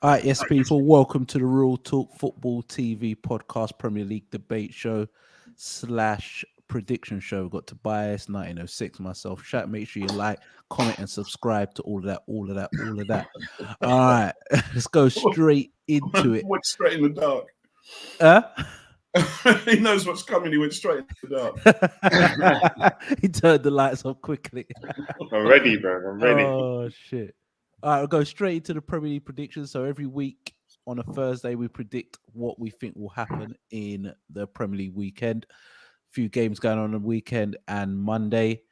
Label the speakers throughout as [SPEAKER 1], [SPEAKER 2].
[SPEAKER 1] All right, yes, people, welcome to the Real Talk Football TV podcast, Premier League debate show / prediction show. We've got Tobias, 1906, myself. Chat, make sure you like, comment, and subscribe to all of that, all of that, all of that. All right, let's go straight into it.
[SPEAKER 2] Went straight in the dark. He knows what's coming. He went straight in the dark.
[SPEAKER 1] He turned the lights off quickly.
[SPEAKER 3] I'm ready, bro. I'm ready.
[SPEAKER 1] Oh, shit. All right, we'll go straight into the Premier League predictions. So every week on a Thursday, we predict what we think will happen in the Premier League weekend. A few games going on the weekend and Monday.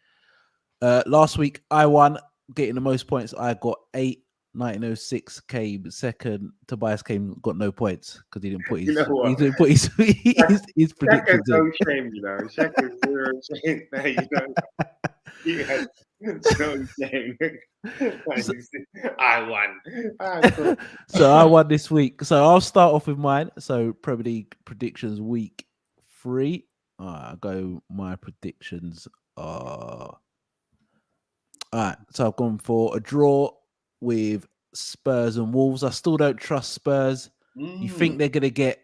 [SPEAKER 1] Last week, I won, getting the most points. I got 8. 1906 came second. Tobias got no points because he didn't put his his predictions
[SPEAKER 3] Shaka's no shame, you know. Shaka's zero shame. You had no shame. I won.
[SPEAKER 1] So I won this week. So I'll start off with mine. So Premier League predictions week 3. I'll go. My predictions are. All right. So I've gone for a draw with Spurs and Wolves. I still don't trust Spurs. You think they're going to get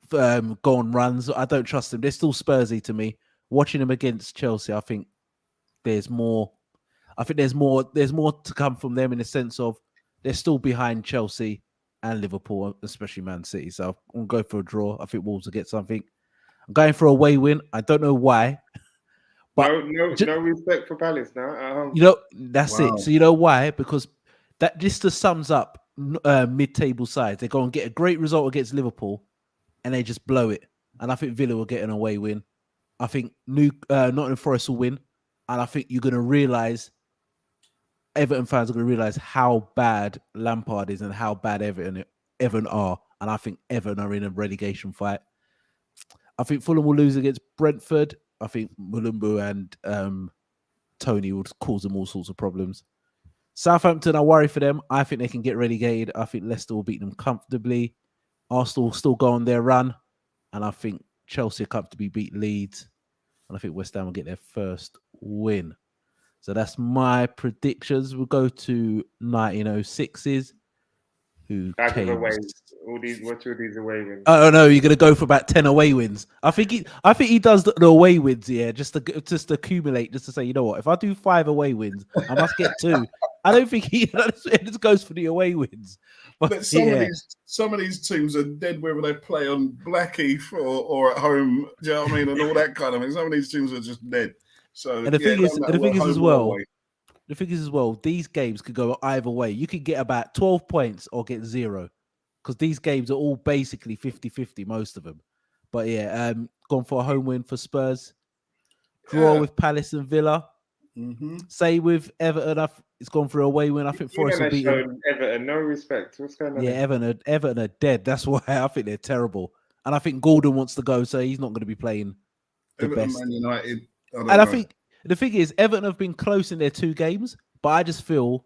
[SPEAKER 1] go on runs? I don't trust them. They're still Spursy to me. Watching them against Chelsea, I think there's more. I think there's more to come from them in the sense of they're still behind Chelsea and Liverpool, especially Man City. So I'm going to go for a draw. I think Wolves will get something. I'm going for a away win. I don't know why.
[SPEAKER 3] But no respect for Palace now.
[SPEAKER 1] You know, that's it. So you know why? Because that just sums up mid-table sides. They go and get a great result against Liverpool, and they just blow it. And I think Villa will get an away win. I think Nottingham Forest will win, and I think you're going to realise, Everton fans are going to realise how bad Lampard is and how bad Everton are. And I think Everton are in a relegation fight. I think Fulham will lose against Brentford. I think Mulumbu and Tony would cause them all sorts of problems. Southampton, I worry for them. I think they can get relegated. I think Leicester will beat them comfortably. Arsenal will still go on their run. And I think Chelsea will comfortably beat Leeds. And I think West Ham will get their first win. So that's my predictions. We'll go to 1906's.
[SPEAKER 3] What are all these away wins?
[SPEAKER 1] Oh no, you're gonna go for about 10 away wins. I think he does the away wins, yeah, just to accumulate, just to say, you know what, if I do 5 away wins, I must get 2. I don't think he just goes for the away wins.
[SPEAKER 2] But some of these teams are dead whether they play on Blackheath or at home. Do you know what I mean? And all that kind of thing. Some of these teams are just dead. So
[SPEAKER 1] and the thing is as well, these games could go either way. You could get about 12 points or get 0. Because these games are all basically 50-50, most of them. But yeah, gone for a home win for Spurs. Draw with Palace and Villa. Say with Everton, it's gone for a away win. I think Forest will beat them.
[SPEAKER 3] Everton, no respect. What's going on?
[SPEAKER 1] Yeah, Everton are dead. That's why I think they're terrible. And I think Gordon wants to go, so he's not going to be playing the
[SPEAKER 2] Everton,
[SPEAKER 1] best.
[SPEAKER 2] Man United,
[SPEAKER 1] I think the thing is, Everton have been close in their 2 games, but I just feel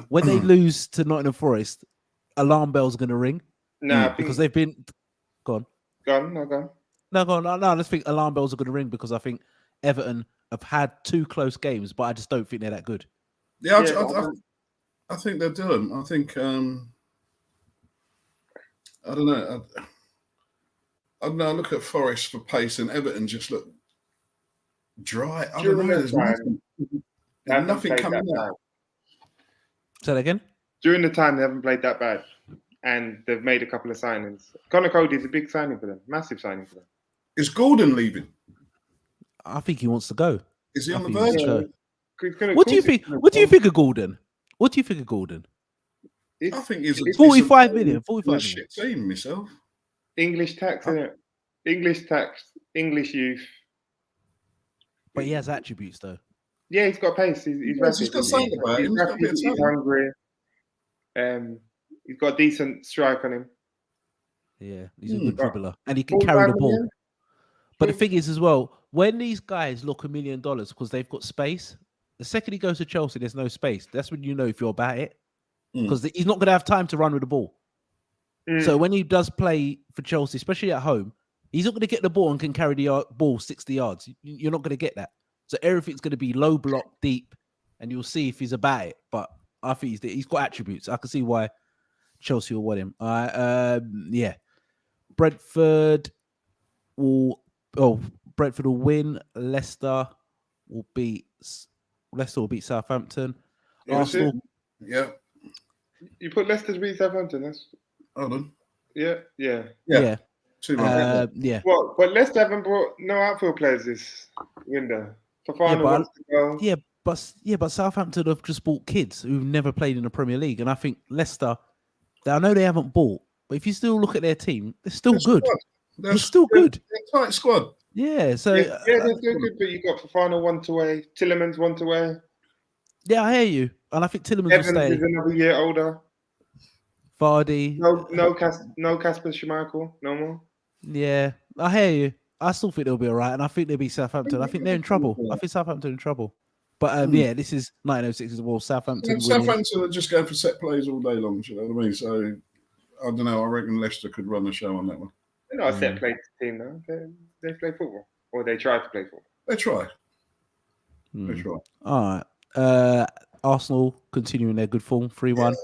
[SPEAKER 1] when they lose to Nottingham Forest, alarm bells are going to ring. Because they've been gone.
[SPEAKER 3] No.
[SPEAKER 1] Let's think alarm bells are going to ring because I think Everton have had 2 close games, but I just don't think they're that good.
[SPEAKER 2] Yeah, I think they're doing. I think I don't know. I don't know. I look at Forest for pace, and Everton just look dry. I don't know. There's nothing coming out.
[SPEAKER 1] Say that again.
[SPEAKER 3] During the time, they haven't played that bad. And they've made a couple of signings. Connor Cody's a big signing for them. Massive signing for them.
[SPEAKER 2] Is Gordon leaving?
[SPEAKER 1] I think he wants to go.
[SPEAKER 2] Is he on the verge?
[SPEAKER 1] What do you think? What do you think of Gordon? I
[SPEAKER 2] think he's
[SPEAKER 1] 45 million. 45 million.
[SPEAKER 2] Shit team myself.
[SPEAKER 3] English tax, isn't it? English tax, English youth.
[SPEAKER 1] But he has attributes, though.
[SPEAKER 3] Yeah, he's got pace. He's
[SPEAKER 2] got something about him.
[SPEAKER 3] He's hungry. He's got a decent strike on him.
[SPEAKER 1] Yeah, he's a good dribbler. And he can carry the ball. But the thing is as well, when these guys look $1 million because they've got space, the second he goes to Chelsea, there's no space. That's when you know if you're about it. Because he's not going to have time to run with the ball. So when he does play for Chelsea, especially at home, he's not going to get the ball and can carry the ball 60 yards. You're not going to get that. So everything's going to be low block, deep, and you'll see if he's about it. But I think he's got attributes. I can see why Chelsea will win him. Yeah. Brentford will win. Leicester will beat Southampton. Arsenal.
[SPEAKER 2] Yeah.
[SPEAKER 3] You put Leicester to beat Southampton. That's
[SPEAKER 2] Hold on.
[SPEAKER 3] yeah.
[SPEAKER 2] 2-1.
[SPEAKER 1] Yeah.
[SPEAKER 3] Well, but Leicester haven't brought no outfield players this window. Fofana wants to go.
[SPEAKER 1] But Southampton have just bought kids who've never played in the Premier League, and I think Leicester. I know they haven't bought, but if you still look at their team, they're still good. They're still good.
[SPEAKER 2] They're a tight squad.
[SPEAKER 1] Yeah. So
[SPEAKER 3] they're still good. But you got Fofana one away, Tillemans one away.
[SPEAKER 1] Yeah, I hear you, and I think Tillemans
[SPEAKER 3] Evans
[SPEAKER 1] will stay.
[SPEAKER 3] is another year older.
[SPEAKER 1] Vardy.
[SPEAKER 3] No Kasper Schmeichel, no more.
[SPEAKER 1] Yeah, I hear you. I still think they'll be all right, and I think they'll be Southampton. I think they're in trouble. I think Southampton are in trouble. But yeah, this is 1906 as well. Southampton.
[SPEAKER 2] Southampton are just going for set plays all day long. You know what I mean? So I don't know. I reckon Leicester could run the show on that one.
[SPEAKER 3] They're not a set play team though. They play football, or they try to play football.
[SPEAKER 2] They try. They try.
[SPEAKER 1] All right. Arsenal continuing their good form, 3-1.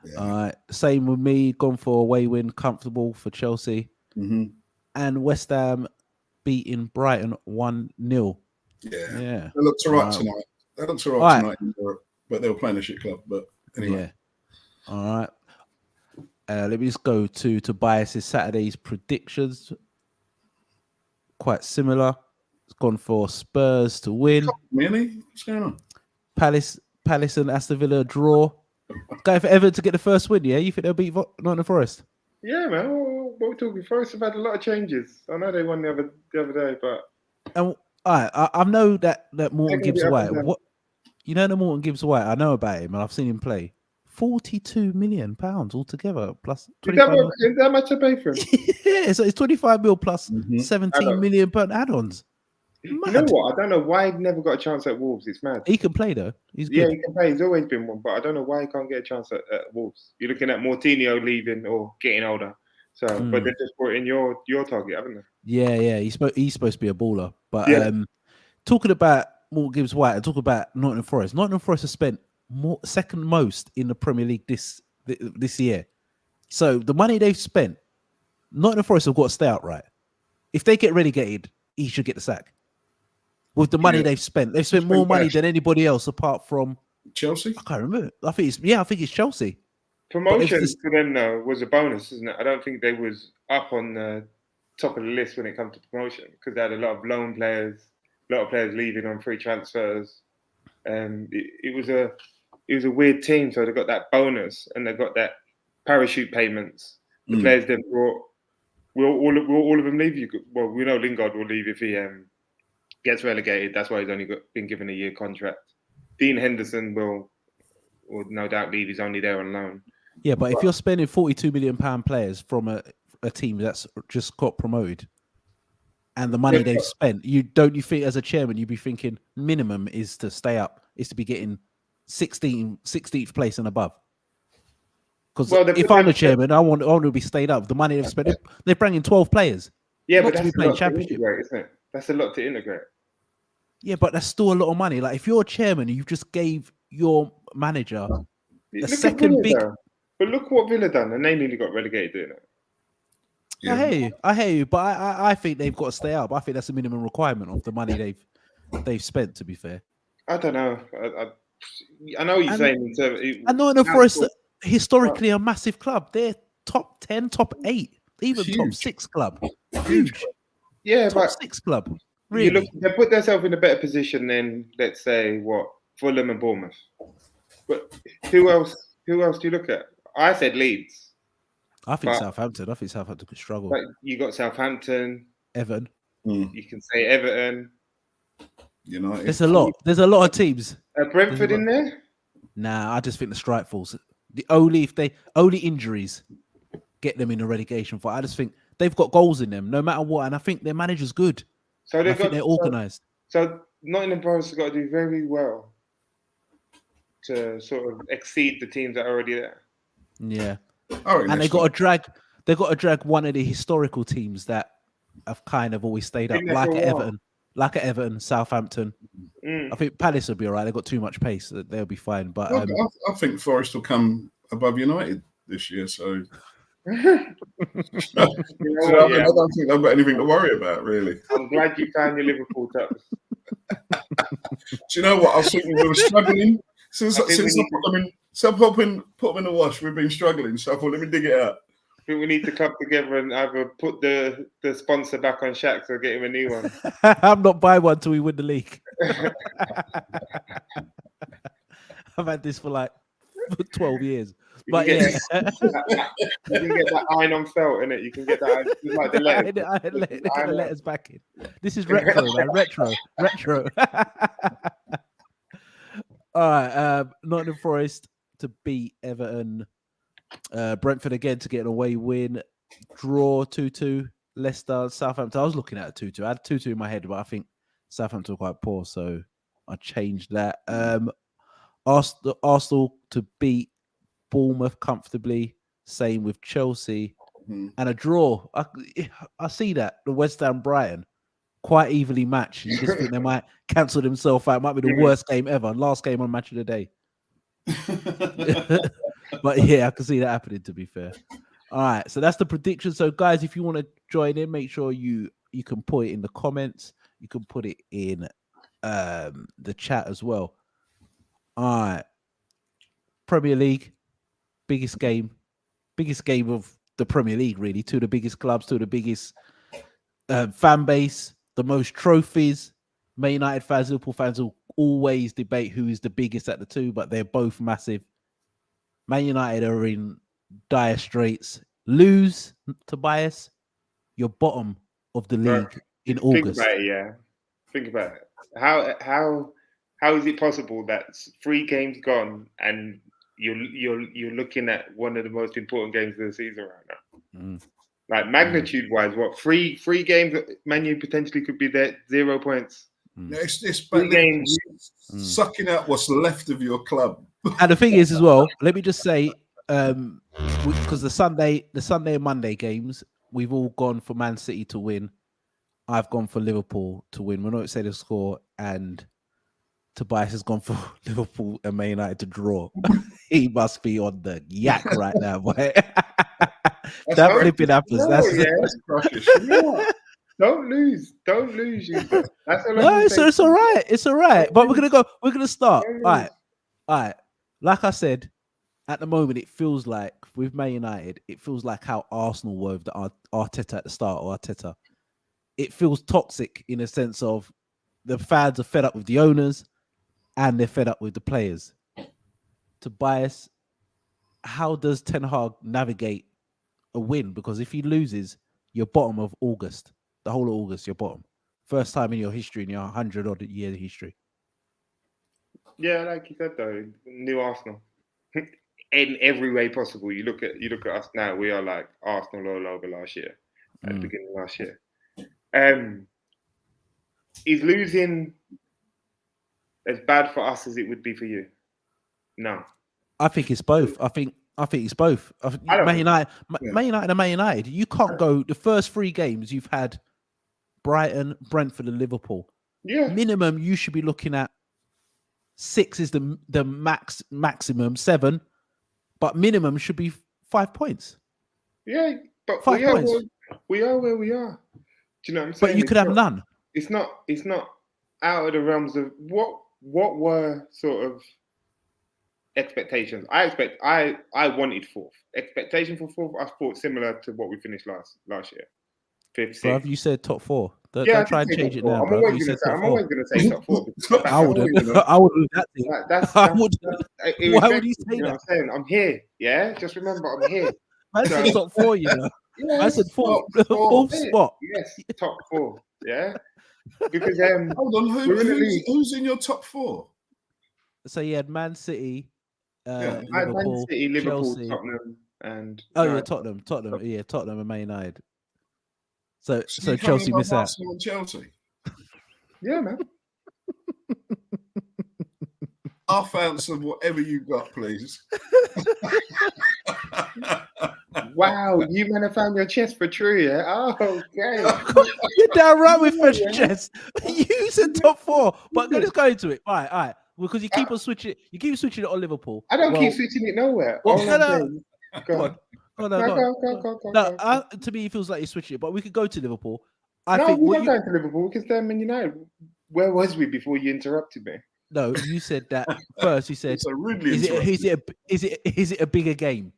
[SPEAKER 2] Yeah.
[SPEAKER 1] All right. Same with me. Gone for a away win, comfortable for Chelsea.
[SPEAKER 2] Mm-hmm.
[SPEAKER 1] And West Ham beating Brighton 1-0.
[SPEAKER 2] Yeah.
[SPEAKER 1] They
[SPEAKER 2] looked all right tonight. They looked all right tonight in Europe, but they were playing a shit club. But anyway.
[SPEAKER 1] Yeah. All right. Let me just go to Tobias's Saturday's predictions. Quite similar. It's gone for Spurs to win.
[SPEAKER 2] Really? What's going on?
[SPEAKER 1] Palace and Aston Villa draw. Going for Everton to get the first win, yeah? You think they'll beat Nottingham Forest?
[SPEAKER 3] Yeah, man. What we're talking, Forest have had a lot of changes. I know they won the other day, but
[SPEAKER 1] and I know that Morton Gibbs White. What you know, the Morton Gibbs White. I know about him, and I've seen him play. £42 million altogether, plus 25
[SPEAKER 3] is that much to pay for him?
[SPEAKER 1] Yeah, so it's 25 mil plus 17 million per add-ons.
[SPEAKER 3] You know what? I don't know why he never got a chance at Wolves. It's mad.
[SPEAKER 1] He can play though. He's good.
[SPEAKER 3] Yeah, he can play. He's always been one, but I don't know why he can't get a chance at Wolves. You're looking at Moutinho leaving or getting older. So, but they just brought in your target, haven't they?
[SPEAKER 1] Yeah. He's supposed to be a baller. But talking about Morton Gibbs White and talking about Nottingham Forest. Nottingham Forest has spent second most in the Premier League this year. So the money they've spent, Nottingham Forest have got to stay outright. If they get relegated, he should get the sack. With the money they've spent more money than anybody else apart from
[SPEAKER 2] Chelsea.
[SPEAKER 1] I can't remember. I think it's Chelsea.
[SPEAKER 3] Promotion to them though was a bonus, isn't it? I don't think they was up on the top of the list when it comes to promotion because they had a lot of loan players, a lot of players leaving on free transfers. It was a weird team, so they got that bonus and they got that parachute payments. The players then brought. Will all of them leave? Well, we know Lingard will leave if he gets relegated. That's why he's only been given a year contract. Dean Henderson will no doubt leave. He's only there on loan.
[SPEAKER 1] Yeah, but if you're spending £42 million players from a team that's just got promoted, and the money they've spent, you think as a chairman you'd be thinking minimum is to stay up, is to be getting 16th place and above. Because if I'm the chairman, I want to be stayed up. The money they've spent, they're bringing 12 players.
[SPEAKER 3] Yeah, but that's a lot to integrate, isn't it? That's a lot to integrate.
[SPEAKER 1] Yeah, but that's still a lot of money. Like if you're a chairman, you just gave your manager a second big.
[SPEAKER 3] But look what Villa done, and they nearly got relegated doing it.
[SPEAKER 1] Yeah. I hear you, but I think they've got to stay up. I think that's a minimum requirement of the money they've spent. To be fair,
[SPEAKER 3] I don't know. I know what you're saying.
[SPEAKER 1] I know in Forest historically a massive club. They're top 10, top 8, even top 6 club. Huge.
[SPEAKER 3] Yeah,
[SPEAKER 1] top 6 club. Really,
[SPEAKER 3] you look, they put themselves in a better position than let's say Fulham and Bournemouth. But who else do you look at? I said Leeds.
[SPEAKER 1] I think Southampton. I think Southampton could struggle.
[SPEAKER 3] But you got Southampton,
[SPEAKER 1] Everton.
[SPEAKER 3] You can say Everton.
[SPEAKER 2] United.
[SPEAKER 1] There's a lot. There's a lot of teams.
[SPEAKER 3] Brentford in there?
[SPEAKER 1] Nah, I just think the strike falls. Only injuries get them in a relegation fight. I just think they've got goals in them, no matter what, and I think their manager's good. So they're organised.
[SPEAKER 3] So Nottingham Forest have got to do very well to sort of exceed the teams that are already there.
[SPEAKER 1] Yeah, and they got to drag one of the historical teams that have kind of always stayed up, like at Everton, Southampton. I think Palace will be all right. They've got too much pace; they'll be fine. But
[SPEAKER 2] I think Forest will come above United this year. So,
[SPEAKER 3] You know
[SPEAKER 2] I don't think I've got anything to worry about, really.
[SPEAKER 3] I'm glad you found your Liverpool tops.
[SPEAKER 2] Do you know what? I was thinking we were struggling since I put them in the wash. We've been struggling, so I thought, let me dig it out.
[SPEAKER 3] I think we need to come together and either put the sponsor back on Shaq's or get him a new one.
[SPEAKER 1] I'm not buying one till we win the league. I've had this for like 12 years. But yeah,
[SPEAKER 3] you can get that iron-on felt in it. You can get that like the letters.
[SPEAKER 1] Get the letters back in. This is retro, man. Retro. All right, Nottingham Forest to beat Everton. Brentford again to get an away win. Draw 2-2. Leicester, Southampton. I was looking at a 2-2. I had 2-2 in my head, but I think Southampton were quite poor, so I changed that. Arsenal to beat Bournemouth comfortably. Same with Chelsea. And a draw. I see that. The West Ham Brighton quite evenly matched. You just think they might cancel themselves out. It might be the worst game ever. Last game on Match of the Day. But yeah, I can see that happening, to be fair. All right, so that's the prediction. So guys, if you want to join in, make sure you can put it in the comments. You can put it in the chat as well. All right, Premier League, biggest game of the Premier League, really. Two of the biggest clubs, two of the biggest fan base, the most trophies. Man United fans, Liverpool fans will always debate who is the biggest at the two, but they're both massive. Man United are in dire straits. Lose, Tobias, you're bottom of the league in August.
[SPEAKER 3] Think about it. How is it possible that 3 games gone and you're looking at one of the most important games of the season right now? Like magnitude-wise, what 3 games Man U potentially could be there 0 points.
[SPEAKER 2] It's 3 games sucking out what's left of your club.
[SPEAKER 1] And the thing is, as well, let me just say, because the Sunday and Monday games, we've all gone for Man City to win. I've gone for Liverpool to win. We're not saying the score, and Tobias has gone for Liverpool and Man United to draw. He must be on the yak right now, boy. That flipping happens. That's
[SPEAKER 2] crushes.
[SPEAKER 3] Don't lose. That's
[SPEAKER 1] it's all right. It's all right. But we're gonna start. All right. Like I said, at the moment, it feels like with Man United, it feels like how Arsenal were with the Arteta at the start, or Arteta. It feels toxic in a sense of the fans are fed up with the owners and they're fed up with the players. Tobias, how does Ten Hag navigate a win? Because if he loses, you're bottom of August. The whole of August, you're bottom. First time in your history, in your 100-odd year history.
[SPEAKER 3] Yeah, like you said though, new Arsenal. In every way possible. You look at us now, we are like Arsenal all over last year, at the beginning of last year. Is losing as bad for us as it would be for you? No.
[SPEAKER 1] I think it's both. I think it's both. Man United and Man United. You can't go the first 3 games you've had Brighton, Brentford, and Liverpool.
[SPEAKER 3] Yeah.
[SPEAKER 1] Minimum you should be looking at 6 is the maximum 7, but minimum should be 5 points.
[SPEAKER 3] Yeah, but
[SPEAKER 1] 5 points.
[SPEAKER 3] We are where we are. Do you know what I'm saying?
[SPEAKER 1] But you could have none.
[SPEAKER 3] It's not out of the realms of what were sort of expectations. I wanted 4th. Expectation for 4th, I thought similar to what we finished last year. 5th, 6th.
[SPEAKER 1] Bruv, you said top 4. Don't try and change it now.
[SPEAKER 3] I'm always going to say top 4.
[SPEAKER 1] I wouldn't. I wouldn't do that thing. Why would you say that?
[SPEAKER 3] You know what I'm saying? I'm here. Yeah, just remember I'm here.
[SPEAKER 1] I said top 4. You know.
[SPEAKER 3] Yeah,
[SPEAKER 1] I said fourth spot.
[SPEAKER 3] Yes, top 4. Yeah, because
[SPEAKER 2] hold on, who's in your top 4?
[SPEAKER 1] So you had Man City,
[SPEAKER 3] Man City, Liverpool,
[SPEAKER 1] Chelsea.
[SPEAKER 3] Tottenham, and
[SPEAKER 1] Tottenham. Yeah, Tottenham and Man United. So
[SPEAKER 2] you
[SPEAKER 1] Chelsea miss out.
[SPEAKER 2] Arsenal and Chelsea.
[SPEAKER 3] Yeah, man.
[SPEAKER 2] Half ounce of whatever you got, please.
[SPEAKER 3] Wow, you man have found your chest for true, yeah? Oh, okay.
[SPEAKER 1] You're damn right with fresh chest. You said top 4, but let's go into it. All right. Because you keep on switching. You keep switching it on Liverpool.
[SPEAKER 3] I don't keep switching it nowhere.
[SPEAKER 1] Go on. No, to me, it feels like you're switching it, but we could go to Liverpool.
[SPEAKER 3] We're not going to Liverpool because they're Man United. Where was we before you interrupted me?
[SPEAKER 1] No, you said that first. You said,
[SPEAKER 2] so rudely
[SPEAKER 1] is it a bigger game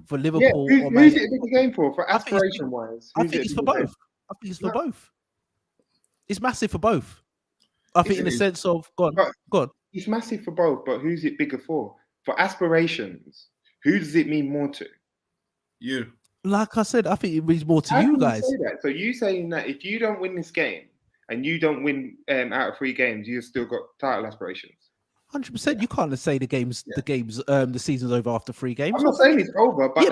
[SPEAKER 1] for Liverpool?
[SPEAKER 3] Yeah, who's it a bigger game for aspiration wise?
[SPEAKER 1] I think it's for both. I think it's for both. It's massive for both. I think in the sense of God.
[SPEAKER 3] It's massive for both, but who's it bigger for? For aspirations, who does it mean more to?
[SPEAKER 2] You.
[SPEAKER 1] Like I said, I think it means more to you guys.
[SPEAKER 3] Say that? So you saying that if you don't win this game and you don't win out of 3 games, you've still got title aspirations.
[SPEAKER 1] 100%. You can't say the season's over after 3 games.
[SPEAKER 3] I'm not saying it's over, but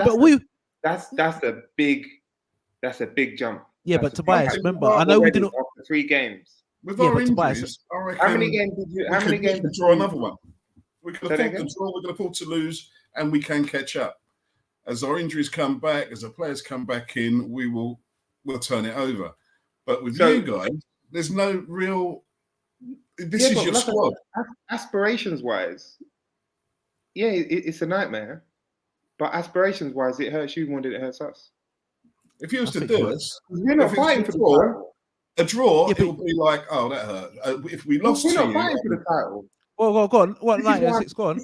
[SPEAKER 3] that's a big jump.
[SPEAKER 1] Yeah, but Tobias, remember, I know we didn't
[SPEAKER 3] after 3 games.
[SPEAKER 2] With our injuries, I reckon
[SPEAKER 3] how many games did you? How many games
[SPEAKER 2] did draw another one? We can afford to draw. We can afford to lose, and we can catch up. As our injuries come back, as our players come back in, we'll turn it over. But with you guys, there's no real. This is your squad.
[SPEAKER 3] Aspirations wise, yeah, it's a nightmare. But aspirations wise, it hurts you more than it hurts us.
[SPEAKER 2] If you was to do us,
[SPEAKER 3] we're not fighting for the title.
[SPEAKER 2] A draw, it will be like, oh, that hurt. If we lost
[SPEAKER 3] we're
[SPEAKER 2] to
[SPEAKER 3] not fighting for the title.
[SPEAKER 1] Well, go on. What, 906? Go on.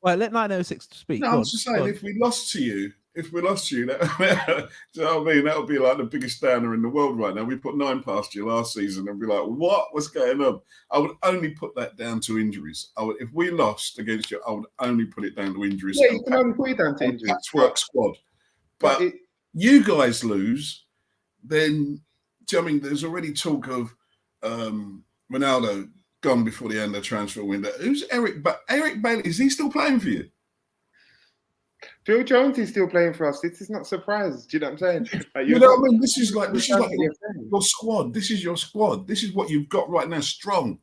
[SPEAKER 1] Let 906 speak.
[SPEAKER 2] No, I was just saying, if we lost to you, that, do you know what I mean? That would be like the biggest downer in the world right now. We put 9 past you last season and be like, what's going on? I would only put that down to injuries. If we lost against you, I would only put it down to injuries.
[SPEAKER 3] Yeah, you can only put it down to injuries.
[SPEAKER 2] Patchwork squad. But you guys lose, then, do you know what I mean? There's already talk of Ronaldo gone before the end of the transfer window. Who's Eric? But Eric Bailey, is he still playing for you?
[SPEAKER 3] Phil Jones is still playing for us. This is not surprise. Do you know what I'm saying?
[SPEAKER 2] You know what I mean? This is like your squad. This is your squad. This is what you've got right now, strong.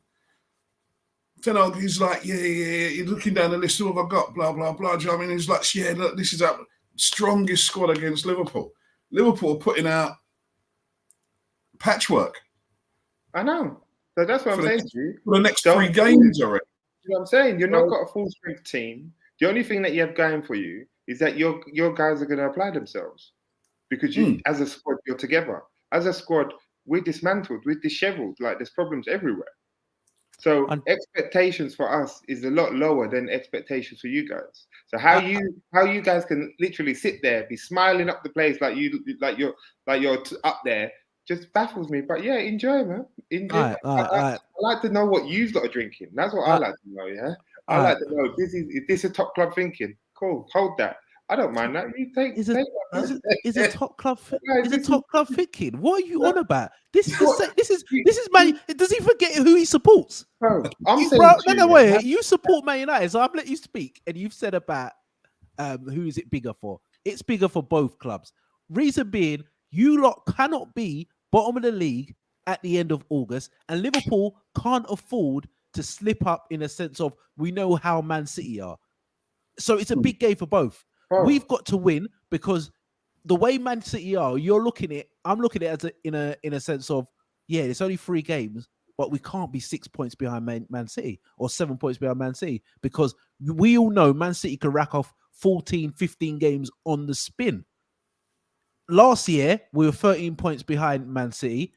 [SPEAKER 2] So he's like, yeah. He's looking down the list. Who have I got? Blah blah blah. Do you know what I mean? He's like, yeah, look, this is our strongest squad against Liverpool. Liverpool putting out patchwork.
[SPEAKER 3] I know. So that's what I'm saying to you.
[SPEAKER 2] For the next 3 games already.
[SPEAKER 3] You know what I'm saying? You're not got a full strength team. The only thing that you have going for you is that your guys are going to apply themselves because you, as a squad, you're together. As a squad, we're dismantled, we're disheveled. Like there's problems everywhere. So expectations for us is a lot lower than expectations for you guys. So how you guys can literally sit there, be smiling up the place like you're up there, just baffles me. But yeah, enjoy, man. Enjoy. I like to know what you've got drinking. That's what I like to know. Yeah, I like to know is this a top club thinking? Cool, hold that. I don't mind that. You take. Is
[SPEAKER 1] a top club? Is a top club thinking? What are you on about? This is Man. Does he forget who he supports?
[SPEAKER 3] Bro,
[SPEAKER 1] you support Man United, so I've let you speak, and you've said about who is it bigger for? It's bigger for both clubs. Reason being, you lot cannot be bottom of the league at the end of August, and Liverpool can't afford to slip up in a sense of we know how Man City are. So it's a big game for both. Oh. We've got to win because the way Man City are, I'm looking at it as in a sense of, yeah, it's only 3 games, but we can't be 6 points behind Man City or 7 points behind Man City because we all know Man City can rack off 14, 15 games on the spin. Last year, we were 13 points behind Man City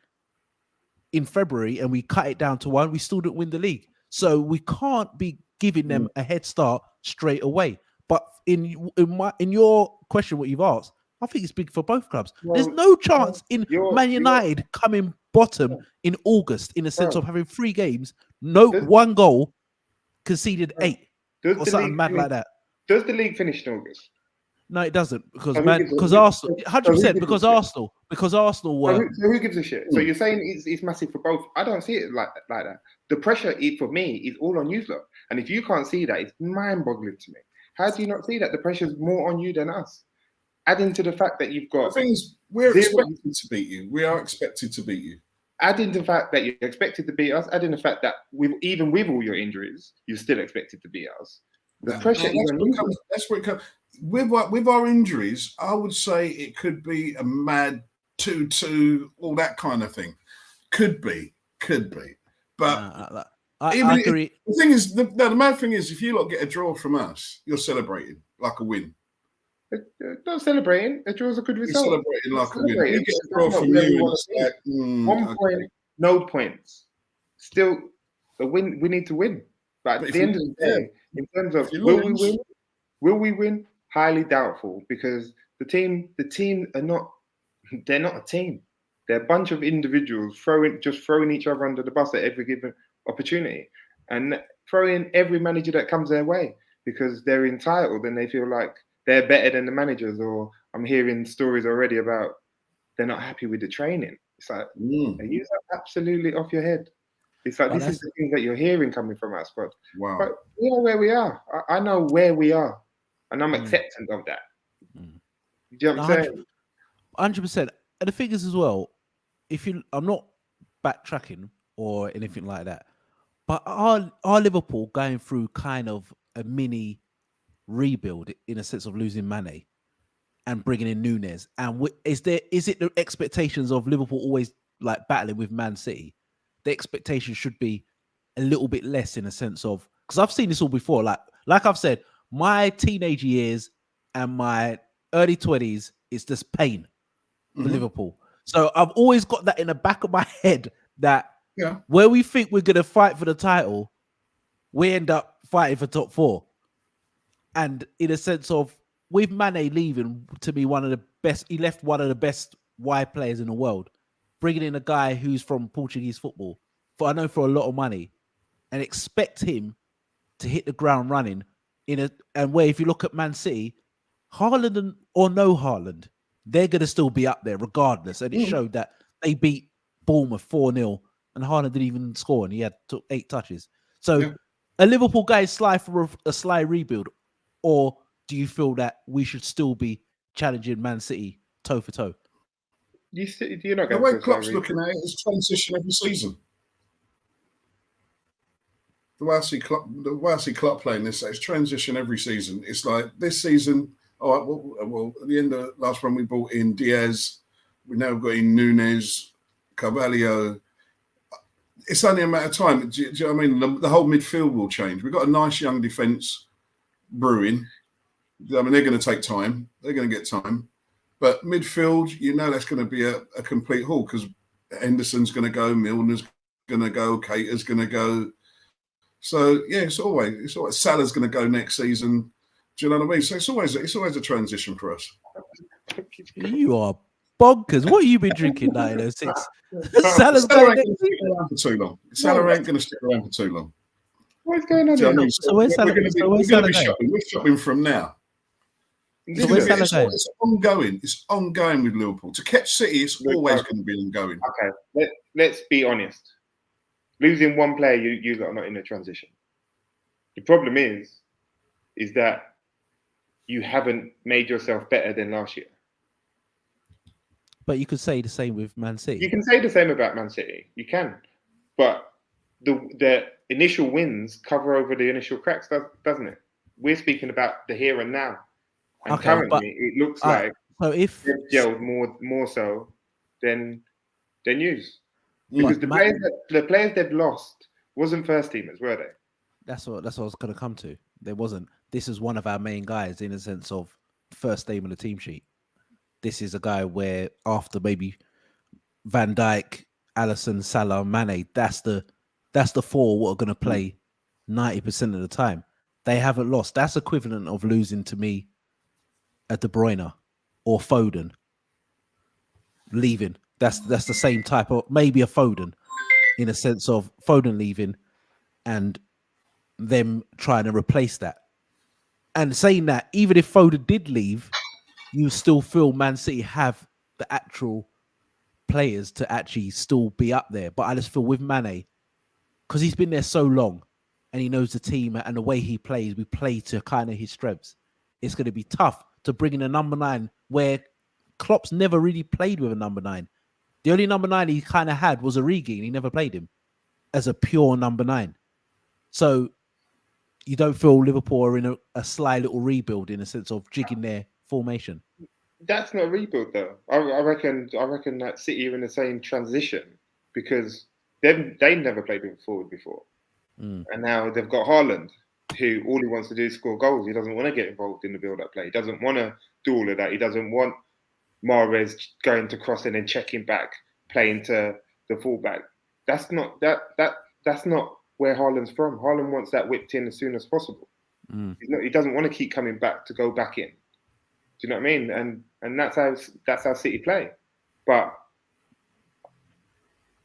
[SPEAKER 1] in February and we cut it down to 1. We still didn't win the league. So we can't be giving them a head start straight away. But in your question, what you've asked, I think it's big for both clubs. Well, there's no chance in Man United coming bottom in August in a sense of having 3 games, 1 goal, conceded 8 or something mad like that.
[SPEAKER 3] Does the league finish in August?
[SPEAKER 1] No, it doesn't because Arsenal, 100% because Arsenal were.
[SPEAKER 3] So who gives a shit? So you're saying it's massive for both? I don't see it like that. The pressure for me is all on you, lot. And if you can't see that, it's mind-boggling to me. How do you not see that the pressure is more on you than us? Adding to the fact that you've got.
[SPEAKER 2] The thing is, we're expected to beat you. We are expected to beat you.
[SPEAKER 3] Adding the fact that you're expected to beat us. Adding the fact that even with all your injuries, you're still expected to beat us. The pressure is on you.
[SPEAKER 2] That's where it comes. With our injuries, I would say it could be a mad 2-2, all that kind of thing. Could be. But
[SPEAKER 1] I agree.
[SPEAKER 2] The thing is, the mad thing is, if you lot get a draw from us, you're celebrating like a win.
[SPEAKER 3] Not celebrating. A draw is a good
[SPEAKER 2] He's
[SPEAKER 3] result.
[SPEAKER 2] celebrating like a win.
[SPEAKER 3] Celebrating.
[SPEAKER 2] We get a
[SPEAKER 3] That's
[SPEAKER 2] draw
[SPEAKER 3] not
[SPEAKER 2] from
[SPEAKER 3] where we
[SPEAKER 2] you, and
[SPEAKER 3] want
[SPEAKER 2] it's
[SPEAKER 3] to be.
[SPEAKER 2] like
[SPEAKER 3] 1
[SPEAKER 2] okay.
[SPEAKER 3] point, no points. Still, a win. We need to win. But at the end of the day, in terms of will we win? Highly doubtful, because the team are not. They're not a team. They're a bunch of individuals throwing each other under the bus at every given opportunity, and throwing every manager that comes their way because they're entitled and they feel like they're better than the managers. Or I'm hearing stories already about they're not happy with the training. It's like, are you absolutely off your head? It's like, this is the thing that you're hearing coming from our squad.
[SPEAKER 2] Wow.
[SPEAKER 3] But we are where we are. I know where we are, and I'm accepting of that. Do you know what I'm saying?
[SPEAKER 1] 100%. And the thing is as well, I'm not backtracking or anything like that, but are Liverpool going through kind of a mini rebuild in a sense of losing Mane and bringing in Núñez? And is it the expectations of Liverpool always like battling with Man City? The expectation should be a little bit less in a sense of, because I've seen this all before. Like I've said, my teenage years and my early 20s is just pain for Liverpool. So I've always got that in the back of my head that where we think we're going to fight for the title, we end up fighting for top 4. And in a sense of, with Mane leaving, to be one of the best, he left one of the best wide players in the world, bringing in a guy who's from Portuguese football for a lot of money, and expect him to hit the ground running and where if you look at Man City, Haaland or no Haaland, they're going to still be up there regardless. And it showed that they beat Bournemouth 4-0 and Haaland didn't even score and he took 8 touches. So a Liverpool guy is sly for a sly rebuild, or do you feel that we should still be challenging Man City toe for toe?
[SPEAKER 3] You're not
[SPEAKER 2] the way Klopp's looking at it is transition every season. The way I see Klopp playing this, it's transition every season. It's like this season, all right, well, at the end of last run, we brought in Diaz. We now got in Núñez, Carvalho. It's only a matter of time. Do you know what I mean? The whole midfield will change. We've got a nice young defence brewing. I mean, they're going to take time. They're going to get time. But midfield, that's going to be a complete haul because Henderson's going to go, Milner's going to go, Keita's going to go. So it's always Salah's going to go next season. Do you know what I mean? So it's always a transition for us.
[SPEAKER 1] You are bonkers. What have you been drinking, 906? Salah's going next season
[SPEAKER 2] for too long. Salah ain't going to stick around for too long.
[SPEAKER 3] What's going on?
[SPEAKER 2] Do you know what I mean?
[SPEAKER 1] So where's Salah?
[SPEAKER 2] We're going to be shopping. We're shopping from now.
[SPEAKER 1] So where's Salah going?
[SPEAKER 2] It's ongoing. It's ongoing with Liverpool. To catch City, it's always going to be ongoing.
[SPEAKER 3] Okay, let's be honest. Losing one player, you lot are not in a transition. The problem is that you haven't made yourself better than last year.
[SPEAKER 1] But you could say the same with Man City.
[SPEAKER 3] You can say the same about Man City. You can. But the initial wins cover over the initial cracks, doesn't it? We're speaking about the here and now. And currently, it looks like
[SPEAKER 2] if
[SPEAKER 3] they've gelled more so than news. Because the players they've lost wasn't first teamers, were they?
[SPEAKER 1] That's what I was going to come to. There wasn't. This is one of our main guys in a sense of first name on the team sheet. This is a guy where after maybe Van Dijk, Alisson, Salah, Mane, that's the 4 what are going to play 90% of the time. They haven't lost. That's equivalent of losing to me a De Bruyne or Foden leaving. That's the same type of, maybe a Foden in a sense of Foden leaving and them trying to replace that. And saying that, even if Foden did leave, you still feel Man City have the actual players to actually still be up there. But I just feel with Mane, because he's been there so long and he knows the team and the way he plays, we play to kind of his strengths. It's going to be tough to bring in a number 9 where Klopp's never really played with a number 9. The only number 9 he kind of had was Origi, and he never played him as a pure number 9. So you don't feel Liverpool are in a sly little rebuild in a sense of jigging their formation?
[SPEAKER 3] That's not a rebuild, though. I reckon that City are in the same transition because they never played with forward before, and now they've got Haaland, who all he wants to do is score goals. He doesn't want to get involved in the build-up play. He doesn't want to do all of that. He doesn't want Mahrez going to cross and then checking back, playing to the fullback. That's not where Haaland's from. Haaland wants that whipped in as soon as possible. He doesn't want to keep coming back to go back in. Do you know what I mean? And that's how City play. But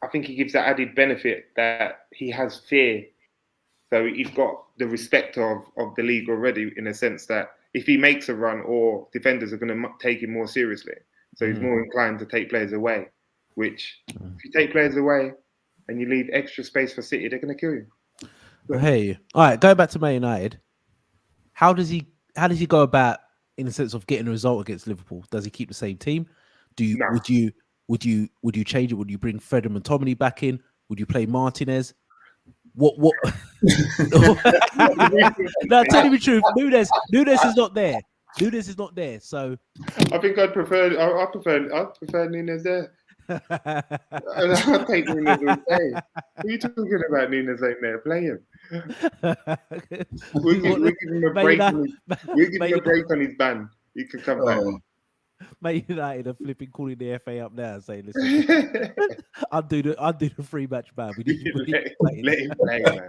[SPEAKER 3] I think he gives that added benefit that he has fear. So he's got the respect of the league already, in a sense that if he makes a run, or defenders are going to take him more seriously. So he's more inclined to take players away, which if you take players away and you leave extra space for City, they're going to kill you.
[SPEAKER 1] Hey, all right, going back to Man United, how does he go about, in the sense of getting a result against Liverpool? Does he keep the same team? Would you change it? Would you bring Fred and McTominay back in? Would you play Martinez? What? No, tell me the truth. Nunes is not there. Nunes is not there. So
[SPEAKER 3] I think I prefer Nunes there. I'll take Nunes all day. What are you talking about? Nunes ain't there. Play him. We give him a break. We give him a break on his ban. He can come back.
[SPEAKER 1] Man United are flipping, calling the FA up now and saying, "Listen, I'll do the 3-match ban. We need
[SPEAKER 3] let him play, man."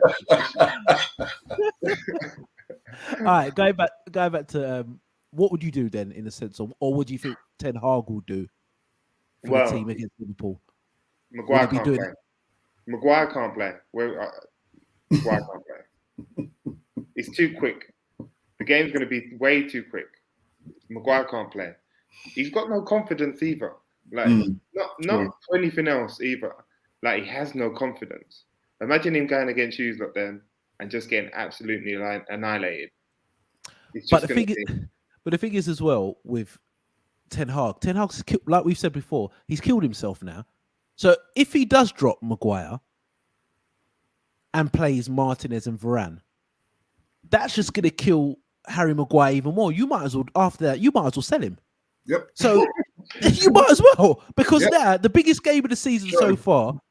[SPEAKER 1] All right, going back to what would you do then, in the sense of, or what do you think Ten Hag will do for the team against Liverpool?
[SPEAKER 3] Maguire can't play. Maguire can't play. Maguire can't play. It's too quick. The game's going to be way too quick. Maguire can't play. He's got no confidence either. Like not for anything else either. Like, he has no confidence. Imagine him going against you lot then and just getting absolutely annihilated.
[SPEAKER 1] But the thing is as well with Ten Hag's like we've said before, he's killed himself now. So if he does drop Maguire and plays Martinez and Varane, that's just going to kill Harry Maguire even more. You might as well, after that, sell him.
[SPEAKER 2] Yep.
[SPEAKER 1] So you might as well, because now the biggest game of the season so far,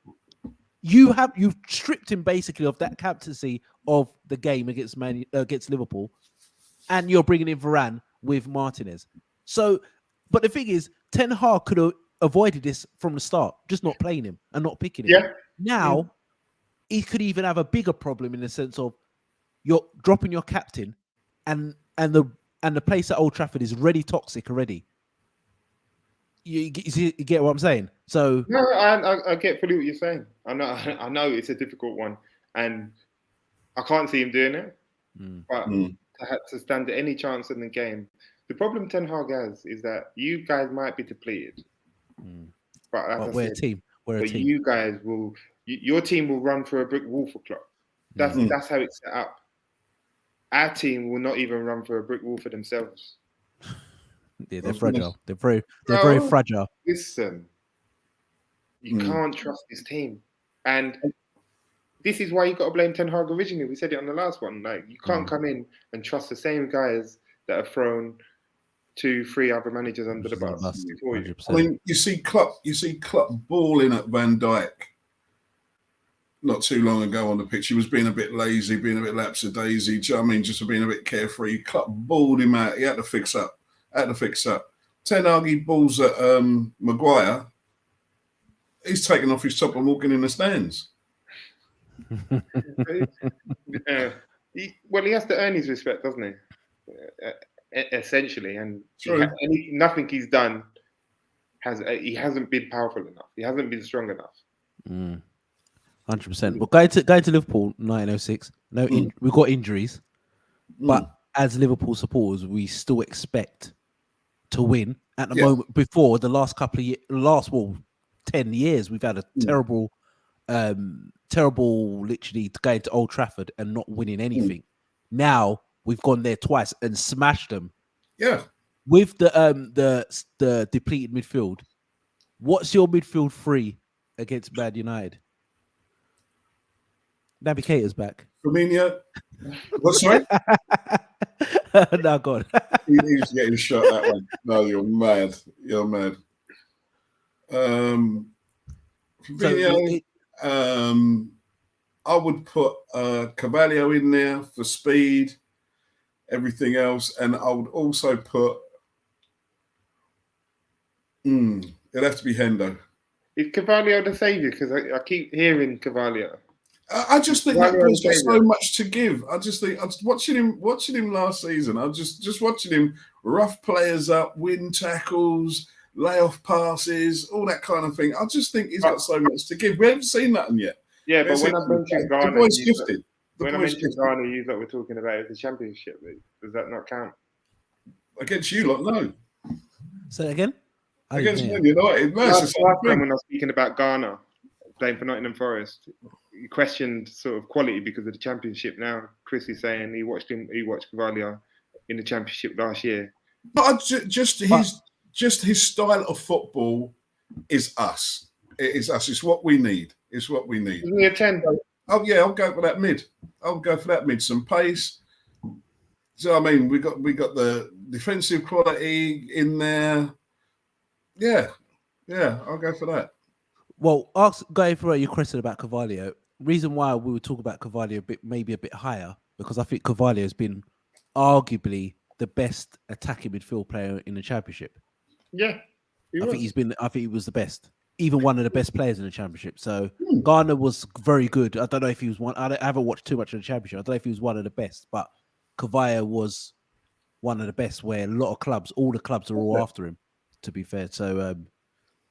[SPEAKER 1] you've stripped him basically of that captaincy of the game against Liverpool, and you're bringing in Varane with Martinez. So, but the thing is, Ten Hag could have avoided this from the start, just not playing him and not picking him.
[SPEAKER 3] Yeah.
[SPEAKER 1] Now he could even have a bigger problem, in the sense of you're dropping your captain, and the place at Old Trafford is already toxic already. You get what I'm saying? So
[SPEAKER 3] no, I get fully what you're saying. I know it's a difficult one, and I can't see him doing it. But to stand any chance in the game, the problem Ten Hag has is that you guys might be depleted. But
[SPEAKER 1] we're a team.
[SPEAKER 3] You guys will. Your team will run through a brick wall for Klopp. That's how it's set up. Our team will not even run through a brick wall for themselves.
[SPEAKER 1] Yeah, they're fragile. They're very fragile.
[SPEAKER 3] Listen, you can't trust this team, and this is why you got to blame Ten Hag originally. We said it on the last one. Like, you can't come in and trust the same guys that have thrown 2-3 other managers under the bus before you.
[SPEAKER 2] I mean, you see Klopp balling at Van Dijk not too long ago on the pitch. He was being a bit lazy, being a bit lapsy-daisy. Do you know what I mean? Just being a bit carefree. Klopp balled him out. He had to fix up. Ten Hag, he balls at Maguire. He's taking off his top and walking in the stands.
[SPEAKER 3] He has to earn his respect, doesn't he? Essentially, and nothing he's done he hasn't been powerful enough. He hasn't been strong enough.
[SPEAKER 1] 100%. Well, going to Liverpool 1906. We've got injuries, but as Liverpool supporters, we still expect to win. At the moment, before the last couple of years, 10 years, we've had a terrible, literally going to Old Trafford and not winning anything. Now we've gone there twice and smashed them.
[SPEAKER 2] Yeah.
[SPEAKER 1] With the depleted midfield, what's your midfield three against Man United? Navigator's back.
[SPEAKER 2] Firmino. What's right?
[SPEAKER 1] No, God.
[SPEAKER 2] He's getting shot that one. No, you're mad. Firmino, I would put Carvalho in there for speed, everything else, and I would also put It'll have to be Hendo.
[SPEAKER 3] Is Carvalho the saviour? Because I keep hearing Carvalho.
[SPEAKER 2] I just think that boy's got so much to give. I just think watching him last season. I just watching him rough players up, win tackles, lay off passes, all that kind of thing. I just think he's got so much to give. We haven't seen nothing yet.
[SPEAKER 3] Yeah, but when I mentioned Ghana,
[SPEAKER 2] the boy's gifted.
[SPEAKER 3] When I mentioned Ghana, you lot were talking about the Championship League. Does that not count?
[SPEAKER 2] Against you lot, no.
[SPEAKER 1] Say that again?
[SPEAKER 2] Against Man United, no.
[SPEAKER 3] Last time when I was speaking about Ghana playing for Nottingham Forest, you questioned sort of quality because of the Championship. Now Chris is saying he watched Carvalho in the Championship last year.
[SPEAKER 2] But just his style of football is us. It is us. It's what we need. It's what we need.
[SPEAKER 3] Isn't he a 10?
[SPEAKER 2] Oh yeah, I'll go for that mid. Some pace. So I mean, we got the defensive quality in there. Yeah, I'll go for that.
[SPEAKER 1] Well, going for your question about Carvalho. Reason why we would talk about Carvalho maybe a bit higher, because I think Carvalho has been arguably the best attacking midfield player in the Championship.
[SPEAKER 3] Yeah,
[SPEAKER 1] I think he was the best, even one of the best players in the Championship. So Ghana was very good. I don't know if he was one. I haven't watched too much of the Championship. I don't know if he was one of the best, but Carvalho was one of the best. Where a lot of clubs, all the clubs are all after him. To be fair, so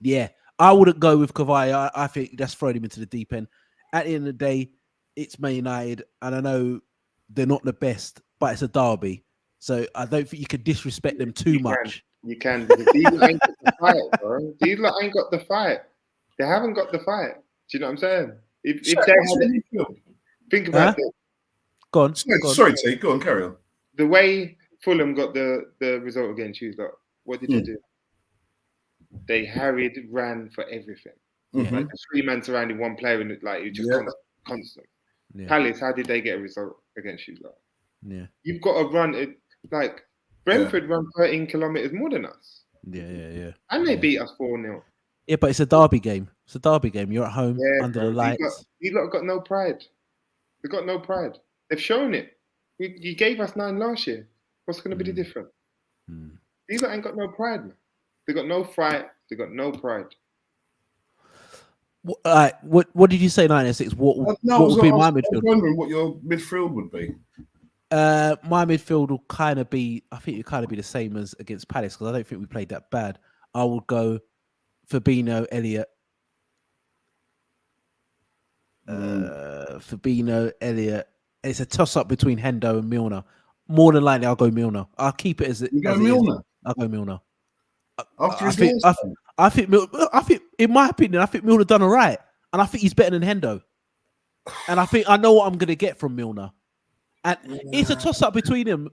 [SPEAKER 1] yeah, I wouldn't go with Carvalho. I think that's throwing him into the deep end. At the end of the day, it's Man United, and I know they're not the best, but it's a derby, so I don't think you can disrespect them too much.
[SPEAKER 3] You can, because these ain't got the fight, bro. These lot ain't got the fight. They haven't got the fight. Do you know what I'm saying? If they had, think about it.
[SPEAKER 1] Go on.
[SPEAKER 2] Sorry, T. Go on, carry on.
[SPEAKER 3] The way Fulham got the result against you lot, what did you do? They ran for everything. Like the 3-man surrounding one player, and like you just constant. Yeah. Palace, how did they get a result against you lot?
[SPEAKER 1] Yeah,
[SPEAKER 3] you've got to run it like Brentford run 13 kilometers more than us.
[SPEAKER 1] Yeah.
[SPEAKER 3] And they beat us 4-0.
[SPEAKER 1] Yeah, but it's a derby game. You're at home under the lights.
[SPEAKER 3] You lot got no pride. They've got no pride. They've shown it. You gave us 9 last year. What's going to be the difference? These lot ain't got no pride, man. They got no fight. They got no pride.
[SPEAKER 1] What did you say? 96. What would be my midfield?
[SPEAKER 2] I was wondering what your midfield would be.
[SPEAKER 1] My midfield will kind of be. I think it kind of be the same as against Palace, because I don't think we played that bad. I would go Fabinho, Elliott. Fabinho, Elliott. It's a toss-up between Hendo and Milner. More than likely, I'll go Milner. I'll keep it as it.
[SPEAKER 2] Milner.
[SPEAKER 1] I'll go Milner.
[SPEAKER 2] I think,
[SPEAKER 1] in my opinion, I think Milner done all right, and I think he's better than Hendo. And I think I know what I'm going to get from Milner. And it's a toss-up between them.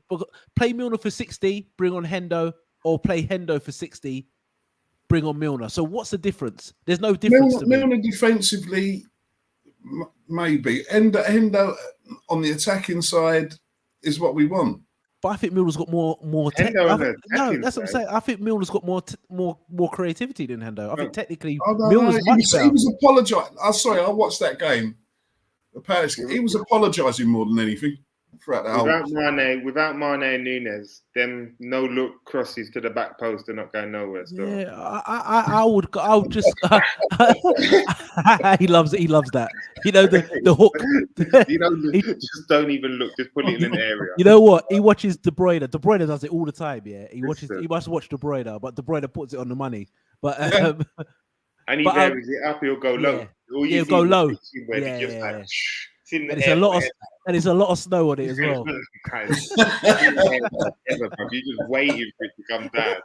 [SPEAKER 1] Play Milner for 60, bring on Hendo, or play Hendo for 60, bring on Milner. So what's the difference? There's no difference.
[SPEAKER 2] Milner defensively, maybe. Hendo on the attacking side is what we want.
[SPEAKER 1] But I think Milner's got more. No, that's what I'm saying. I think Milner's got more creativity than Hendo. I think technically Milner's much better.
[SPEAKER 2] He was apologising. Sorry, I watched that game. The Palace. He was apologising more than anything throughout the whole.
[SPEAKER 3] Without Mane and Nunes, them no look crosses to the back post are not going nowhere. Still.
[SPEAKER 1] Yeah, I would just. He loves that. You know the hook.
[SPEAKER 3] Just don't even look. Just put it in an area.
[SPEAKER 1] You know what? He watches De Bruyne. De Bruyne does it all the time. Yeah, he must watch De Bruyne, but De Bruyne puts it on the money. But
[SPEAKER 3] and he varies it up. He'll go low.
[SPEAKER 1] He'll go low. And it's a lot of snow on it as well.
[SPEAKER 3] You're just waiting for it to come down.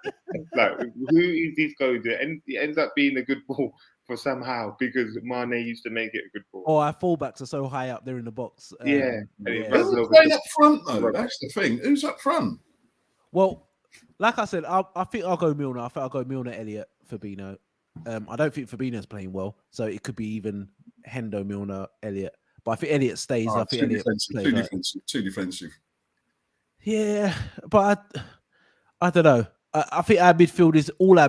[SPEAKER 3] Like, who is this going to? And it ends up being a good ball for somehow, because Mane used to make it a good ball.
[SPEAKER 1] Oh, our fullbacks are so high up there in the box.
[SPEAKER 2] Who's playing up front though? That's the thing. Who's up front?
[SPEAKER 1] Well, like I said, I think I'll go Milner. I think I'll go Milner, Elliott, Fabinho. I don't think Fabinho's playing well, so it could be even Hendo, Milner, Elliott. But I think Elliott stays. I think Elliott plays
[SPEAKER 2] too defensive.
[SPEAKER 1] Yeah, but I don't know. I think all our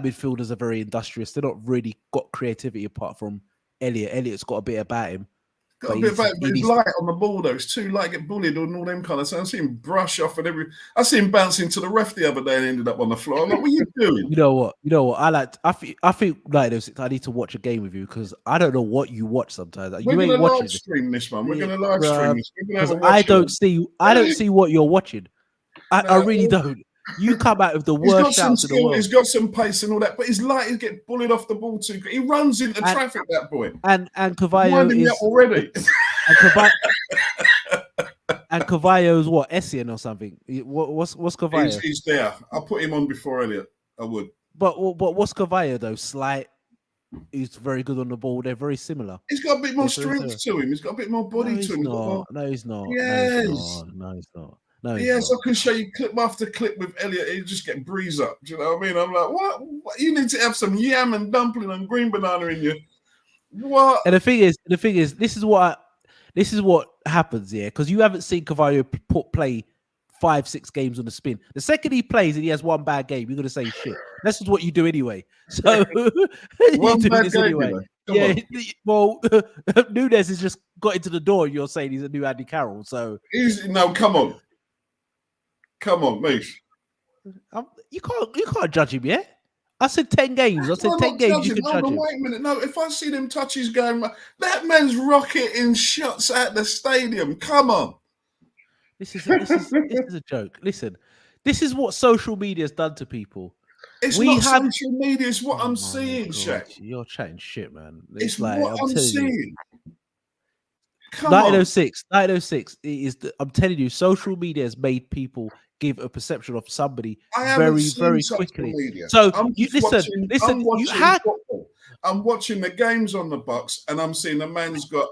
[SPEAKER 1] midfielders are very industrious. They're not really got creativity apart from Elliott. Elliott's got a bit about him.
[SPEAKER 2] Got a bit of it, but it's light on the ball though. It's too light, get bullied and all them kind of stuff. I see him brush off and I see him bouncing to the ref the other day and ended up on the floor. I'm like, what are you doing?
[SPEAKER 1] You know what? I think like I need to watch a game with you because I don't know what you watch sometimes.
[SPEAKER 2] We're going to live stream this one. We're going to live stream this.
[SPEAKER 1] Because I don't see what you're watching. I really don't. You come out with the worst shouts in the world.
[SPEAKER 2] He's got some pace and all that, but he's light. He get bullied off the ball too. He runs into traffic. That boy.
[SPEAKER 1] And Cavallo is
[SPEAKER 2] already.
[SPEAKER 1] And Cavallo's what, Essien or something? What's Cavallo?
[SPEAKER 2] He's there. I'll put him on before Elliot. I would.
[SPEAKER 1] But what's Cavallo though? Slight. He's very good on the ball. They're very similar.
[SPEAKER 2] He's got a bit more strength to him. He's got a bit more body to him.
[SPEAKER 1] No, he's not.
[SPEAKER 2] Yes.
[SPEAKER 1] No, he's not.
[SPEAKER 2] Yes, I can show you clip after clip with Elliot. He just get breeze up. Do you know what I mean? I'm like, what? You need to have some yam and dumpling and green banana in you. What?
[SPEAKER 1] And the thing is, this is what happens here because you haven't seen Cavallo play 5-6 games on the spin. The second he plays and he has one bad game, you're gonna say shit. That's just what you do anyway. So
[SPEAKER 2] one bad game anyway.
[SPEAKER 1] Yeah. Well, Nunes has just got into the door. And you're saying he's a new Andy Carroll. So
[SPEAKER 2] come on, Mish.
[SPEAKER 1] You can't judge him yet. I said 10 games. I said 10 games. You can judge him.
[SPEAKER 2] Wait a minute. No, if I see them touches going, that man's rocketing shots at the stadium. Come on.
[SPEAKER 1] This is a joke. Listen, this is what social media has done to people.
[SPEAKER 2] It's not social media. It's what I'm seeing, Shaq.
[SPEAKER 1] You're chatting shit, man.
[SPEAKER 2] It's like what I'm seeing.
[SPEAKER 1] 1906 I'm telling you, social media has made people give a perception of somebody very, very quickly. So you listen.
[SPEAKER 2] I'm watching the games on the box, and I'm seeing the man's got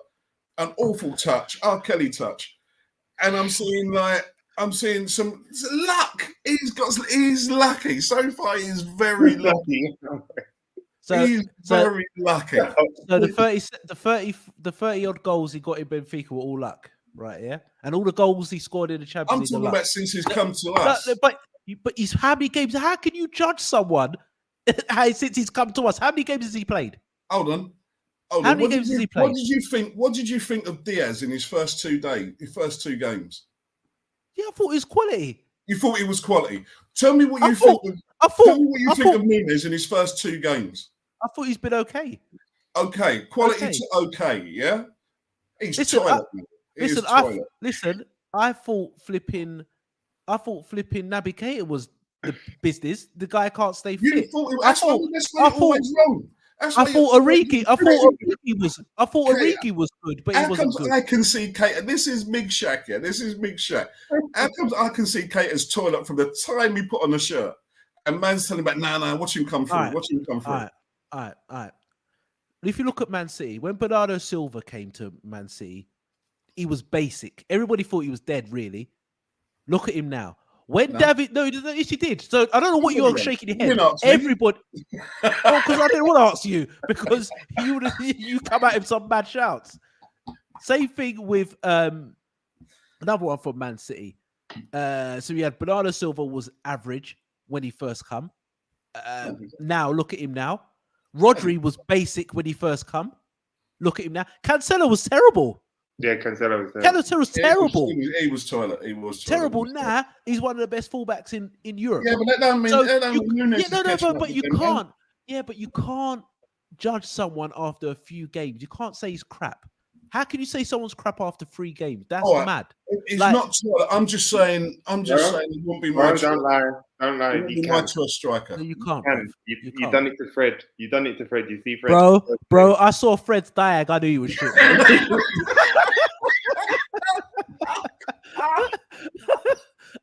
[SPEAKER 2] an awful touch, R. Kelly touch, and I'm seeing some luck. He's lucky. So far, he's very lucky. He's very lucky.
[SPEAKER 1] So the 30 odd goals he got in Benfica were all luck, right? Yeah, and all the goals he scored in the Champions League.
[SPEAKER 2] I'm talking about since he's come to us.
[SPEAKER 1] But he's how many games? How can you judge someone since he's come to us? How many games has he played?
[SPEAKER 2] Hold on.
[SPEAKER 1] How many games has he played?
[SPEAKER 2] What did you think of Diaz in his first 2 games?
[SPEAKER 1] Yeah, I thought it was quality.
[SPEAKER 2] You thought it was quality. Tell me what you think. Tell me what you think of Nunes in his first 2 games.
[SPEAKER 1] I thought he's been okay.
[SPEAKER 2] Okay, quality to okay, yeah. He's toilet.
[SPEAKER 1] I thought flipping Naby Keita was the business. The guy can't stay fit.
[SPEAKER 2] You thought I thought wrong.
[SPEAKER 1] I thought Origi was good, but he wasn't good.
[SPEAKER 2] I can see Keita. This is Big Shaq here. This is Big Shaq. How comes I can see Keita's toilet from the time he put on the shirt? And man's telling him about, nah, watch him come through. Watch him come through.
[SPEAKER 1] All right. If you look at Man City, when Bernardo Silva came to Man City, he was basic. Everybody thought he was dead, really. Look at him now. When David, yes, he did. So I don't know what you're shaking your head. Everybody, because I didn't want to ask you because you come at him some bad shouts. Same thing with another one from Man City. So we had Bernardo Silva was average when he first come. Now look at him now. Rodri was basic when he first come. Look at him now. Cancelo was terrible.
[SPEAKER 3] Yeah, Cancelo was
[SPEAKER 1] terrible.
[SPEAKER 2] He was toilet. He was
[SPEAKER 1] terrible. Now he's one of the best fullbacks in Europe.
[SPEAKER 2] Yeah, but that don't mean.
[SPEAKER 1] But you can't. Yeah, but you can't judge someone after a few games. You can't say he's crap. How can you say someone's crap after 3 games? That's mad.
[SPEAKER 2] It's not. I'm just saying. It won't be my.
[SPEAKER 3] Don't lie.
[SPEAKER 2] You can't to a striker.
[SPEAKER 1] No, you can't.
[SPEAKER 3] You've done it to Fred. You've done it to Fred. You see Fred.
[SPEAKER 1] Bro. I saw Fred's diag. I knew he was shit.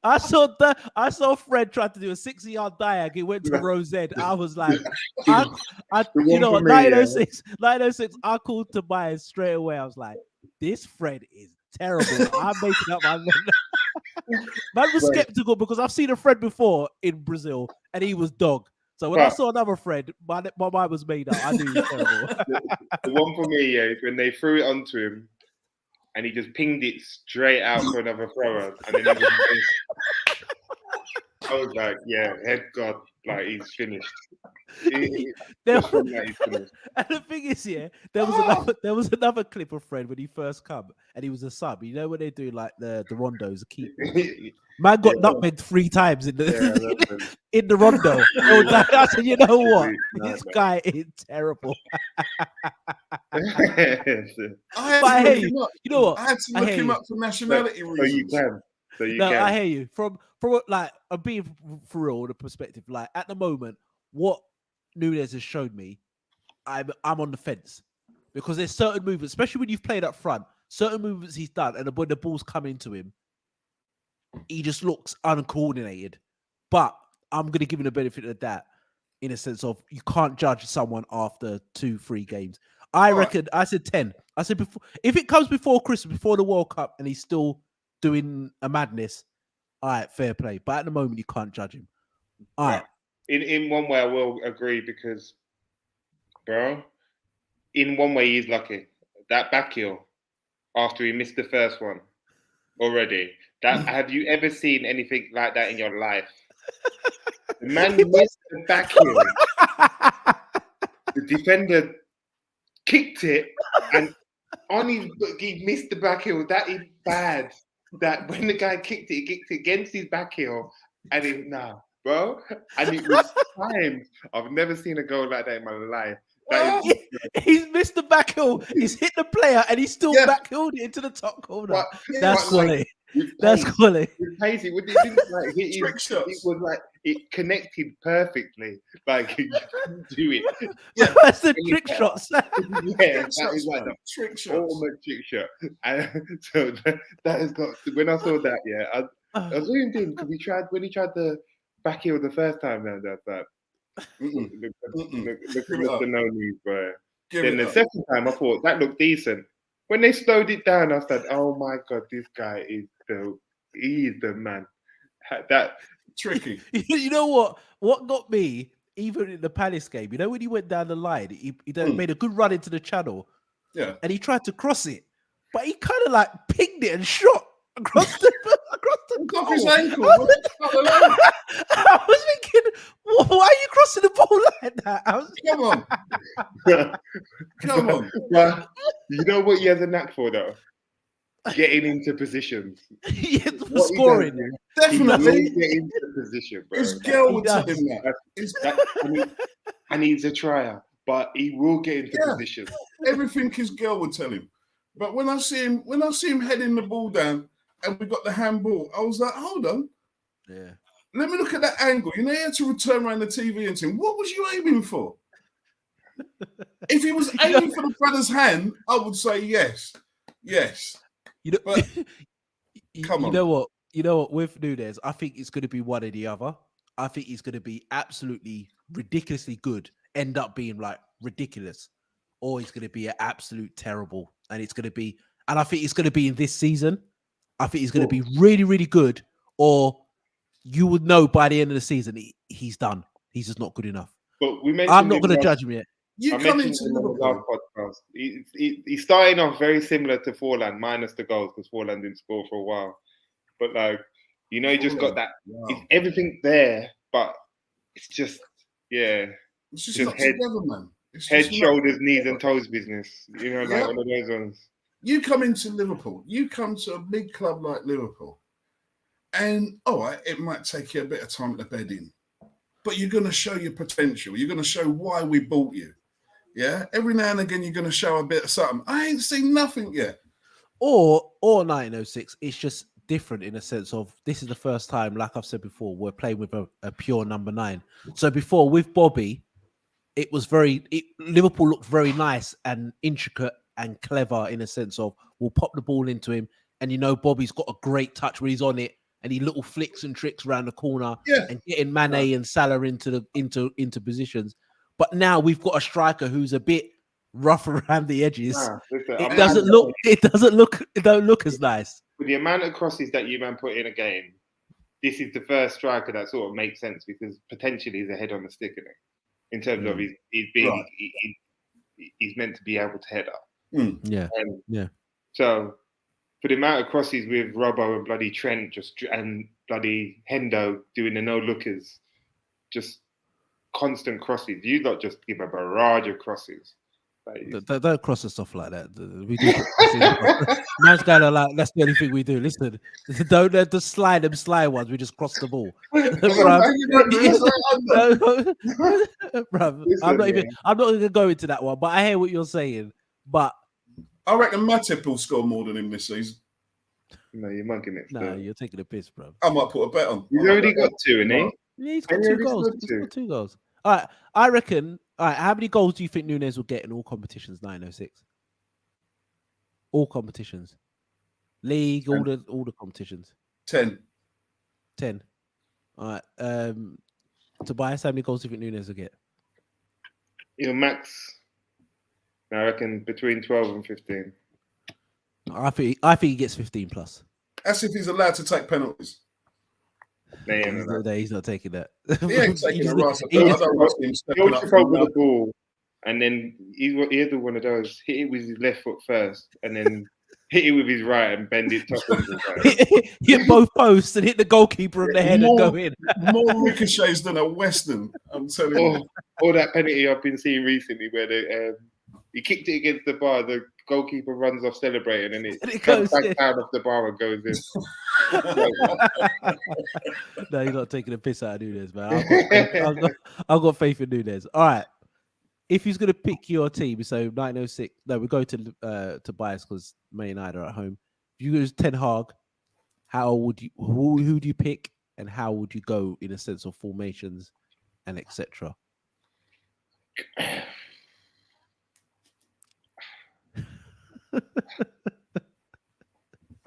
[SPEAKER 1] I saw Fred try to do a 60-yard diag. He went to Rose Ed. I was like, 906. I called Tobias straight away. I was like, this Fred is terrible. I'm making up my man was skeptical because I've seen a Fred before in Brazil and he was dog. So when I saw another Fred, my mind was made up. I knew he was terrible.
[SPEAKER 3] The one for me, is when they threw it onto him and he just pinged it straight out for another thrower. And then I was like, yeah, head God, like he's finished.
[SPEAKER 1] There
[SPEAKER 3] Just from that, he's finished.
[SPEAKER 1] And the thing is, yeah, there was another clip of Fred when he first come, and he was a sub. You know when they do like the rondos, a keep ball. Man got nutmegged 3 times in the in the rondo. I said, you know what, this guy is terrible.
[SPEAKER 2] I hear
[SPEAKER 1] you know what?
[SPEAKER 2] I had to look him up for nationality reasons.
[SPEAKER 3] So you
[SPEAKER 1] no,
[SPEAKER 3] can.
[SPEAKER 1] I hear you. From like, I'm being for real, the perspective. Like at the moment, what Nunes has showed me, I'm on the fence because there's certain movements, especially when you've played up front, certain movements he's done, and when the ball's coming to him, he just looks uncoordinated. But I'm going to give him the benefit of that in a sense of you can't judge someone after 2-3 games. I reckon I said 10. I said before, if it comes before Christmas, before the World Cup, and he's still doing a madness, all right, fair play. But at the moment, you can't judge him. All right.
[SPEAKER 3] In one way, I will agree because, bro, in one way, he's lucky. That back heel, after he missed the first one already, have you ever seen anything like that in your life? The man missed the back heel. The defender kicked it, and he missed the back heel. That is bad. That when the guy kicked it, he kicked it against his back heel, and bro. And it was timed. I've never seen a goal like that in my life.
[SPEAKER 1] He's missed the back heel. He's hit the player, and he's still back heeled it into the top corner. That's quality. That's quality.
[SPEAKER 3] With pace, it didn't like hit his, it was like it connected perfectly. Like you couldn't do it.
[SPEAKER 1] Yeah, that's the trick shots.
[SPEAKER 3] Yeah, that is like the
[SPEAKER 2] trick shots.
[SPEAKER 3] Ultimate trick shot. And so that has got. When I saw that, yeah, I zoomed in because when he tried the back heel the first time. Now that's that. Look at the no news, bro. Then the second time, I thought that looked decent. When they slowed it down, I said, "Oh my god, this guy is the man." That
[SPEAKER 2] tricky.
[SPEAKER 1] You know what? What got me, even in the Palace game, you know when he went down the line, he made a good run into the channel.
[SPEAKER 2] Yeah,
[SPEAKER 1] and he tried to cross it, but he kind of like pinged it and shot across the
[SPEAKER 2] off his ankle.
[SPEAKER 1] I was thinking, why are you crossing the ball like that?
[SPEAKER 2] Come on.
[SPEAKER 3] Well, you know what he has a knack for, though? Getting into positions.
[SPEAKER 1] For scoring.
[SPEAKER 2] Definitely.
[SPEAKER 3] Get into position, bro.
[SPEAKER 2] His girl would tell him that.
[SPEAKER 3] And he's a trier, but he will get into position.
[SPEAKER 2] Everything his girl would tell him. But when I see him heading the ball down and we got the handball, I was like, hold on.
[SPEAKER 1] Yeah.
[SPEAKER 2] Let me look at that angle. You know, he had to return around the TV and say, what was you aiming for? If he was aiming for the brother's hand, I would say yes. Yes.
[SPEAKER 1] You know,
[SPEAKER 2] but, come on.
[SPEAKER 1] You know what? With Nunes, I think it's going to be one or the other. I think he's going to be absolutely ridiculously good, end up being like ridiculous, or he's going to be an absolute terrible. And it's going to be, and I think it's going to be in this season. I think he's going to be really, really good, or you would know by the end of the season he's done. He's just not good enough.
[SPEAKER 3] But
[SPEAKER 1] I'm not going to judge him yet.
[SPEAKER 2] You come into Liverpool.
[SPEAKER 3] Podcast. He's starting off very similar to Forlan, minus the goals because Forlan didn't score for a while. But like, you know, he just got that. Wow. Everything there, but it's just
[SPEAKER 2] it's just not together, man.
[SPEAKER 3] Head, shoulders, knees, and toes business. You know, like one of those ones.
[SPEAKER 2] You come into Liverpool. You come to a big club like Liverpool, and all right, it might take you a bit of time to bed in, but you're going to show your potential. You're going to show why we bought you. Yeah, every now and again, you're going to show a bit of something. I ain't seen nothing yet.
[SPEAKER 1] Or 1906, it's just different in a sense of this is the first time, like I've said before, we're playing with a pure number 9. So before with Bobby, it was Liverpool looked very nice and intricate and clever in a sense of we'll pop the ball into him, and you know Bobby's got a great touch when he's on it, and he little flicks and tricks around the corner and getting Mane and Salah into positions. But now we've got a striker who's a bit rough around the edges. It don't look as nice.
[SPEAKER 3] With the amount of crosses that you man put in a game, this is the first striker that sort of makes sense because potentially he's a head on the stick in it. In terms of he's meant to be able to head up.
[SPEAKER 1] Yeah.
[SPEAKER 3] So for the amount of crosses with Robbo and bloody Trent and bloody Hendo doing the no-lookers, just constant crosses. You lot just give a barrage of crosses.
[SPEAKER 1] Don't cross the stuff like that. We do. Man's going to like, that's the only thing we do. Listen, don't let the slide ones. We just cross the ball. Bruv, I'm not even going to go into that one, but I hear what you're saying. But
[SPEAKER 2] I reckon Matip will score more than him this season.
[SPEAKER 3] No, you're mugging it.
[SPEAKER 1] No, you're taking a piss, bro.
[SPEAKER 2] I might put a bet on.
[SPEAKER 3] He's already got 2, isn't he?
[SPEAKER 1] Yeah, he's got 2 goals. He's got 2 goals. All right, I reckon. All right, how many goals do you think Nunes will get in all competitions? 906. All competitions, league, 10. all the competitions.
[SPEAKER 2] 10.
[SPEAKER 1] 10. All right. Tobias, how many goals do you think Nunes will get?
[SPEAKER 3] Max. I reckon between 12 and 15.
[SPEAKER 1] I think he gets 15 plus.
[SPEAKER 2] That's if he's allowed to take penalties.
[SPEAKER 1] No, he's not taking that.
[SPEAKER 2] He ain't taking a rise. I don't want him stepping up
[SPEAKER 3] with the ball, and then he'll do one of those. Hit it with his left foot first, and then hit it with his right and bend it top.
[SPEAKER 1] Hit both posts and hit the goalkeeper on the head and go in.
[SPEAKER 2] More ricochets than a Western, I'm telling you.
[SPEAKER 3] Or that penalty I've been seeing recently where he kicked it against the bar, the goalkeeper runs off celebrating, and it goes back down off the bar and goes in.
[SPEAKER 1] No, you're not taking a piss out of Nunes, man. I've got faith in Nunes. All right. If he's going to pick your team, so 906, no, we go to Tobias because Man United are at home. If you use Ten Hag, who do you pick, and how would you go in a sense of formations and etc.?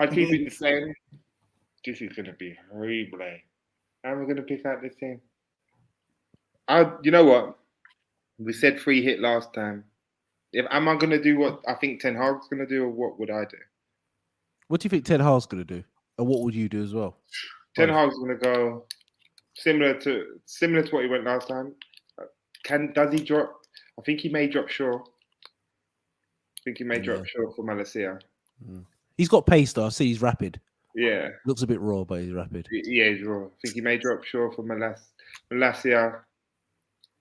[SPEAKER 3] I keep it the same. This is going to be horrible. How am I going to pick out this team? You know what? We said free hit last time. Am I going to do what I think Ten Hag's going to do, or what would I do?
[SPEAKER 1] What do you think Ten Hag's going to do, and what would you do as well?
[SPEAKER 3] Ten Hag's going to go similar to what he went last time. Does he drop? I think he may drop Shaw. Shaw for Malacia.
[SPEAKER 1] He's got pace though. I see he's rapid.
[SPEAKER 3] Yeah.
[SPEAKER 1] Looks a bit raw, but he's rapid.
[SPEAKER 3] Yeah, he's raw. I think he may drop Shaw for Malacia.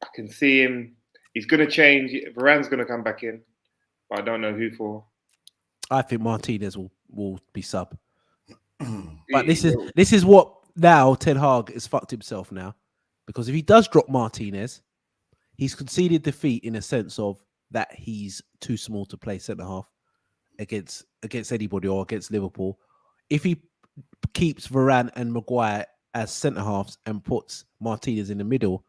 [SPEAKER 3] I can see him. He's going to change. Varane's going to come back in, but I don't know who for. I
[SPEAKER 1] think Martinez will be sub. But this is what now Ten Hag has fucked himself now, because if he does drop Martinez, he's conceded defeat in a sense of that he's too small to play centre half against anybody or against Liverpool. If he keeps Varane and Maguire as centre halves and puts Martinez in the middle,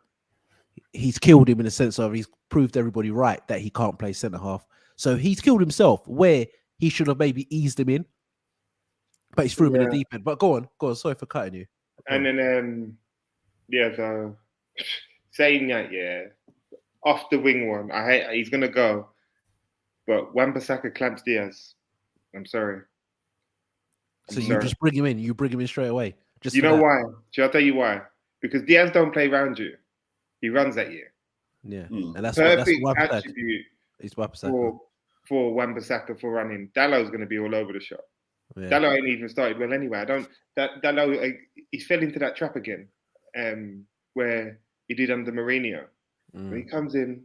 [SPEAKER 1] he's killed him in a sense of he's proved everybody right that he can't play centre half. So he's killed himself where he should have maybe eased him in, but he's threw him in the deep end. But go on. Sorry for cutting you.
[SPEAKER 3] And then, so saying that, off the wing one, he's going to go. But Wan-Bissaka clamps Diaz. I'm sorry.
[SPEAKER 1] You just bring him in. You bring him in straight away.
[SPEAKER 3] You know why? Shall I tell you why? Because Diaz don't play around you. He runs at you.
[SPEAKER 1] Yeah. And that's
[SPEAKER 3] perfect
[SPEAKER 1] Wan-Bissaka.
[SPEAKER 3] attribute
[SPEAKER 1] for
[SPEAKER 3] Wan-Bissaka for running. Dallow's going to be all over the shop.
[SPEAKER 1] Yeah.
[SPEAKER 3] Dallow ain't even started well anyway. Dallow, he fell into that trap again, where he did under Mourinho. When he comes in,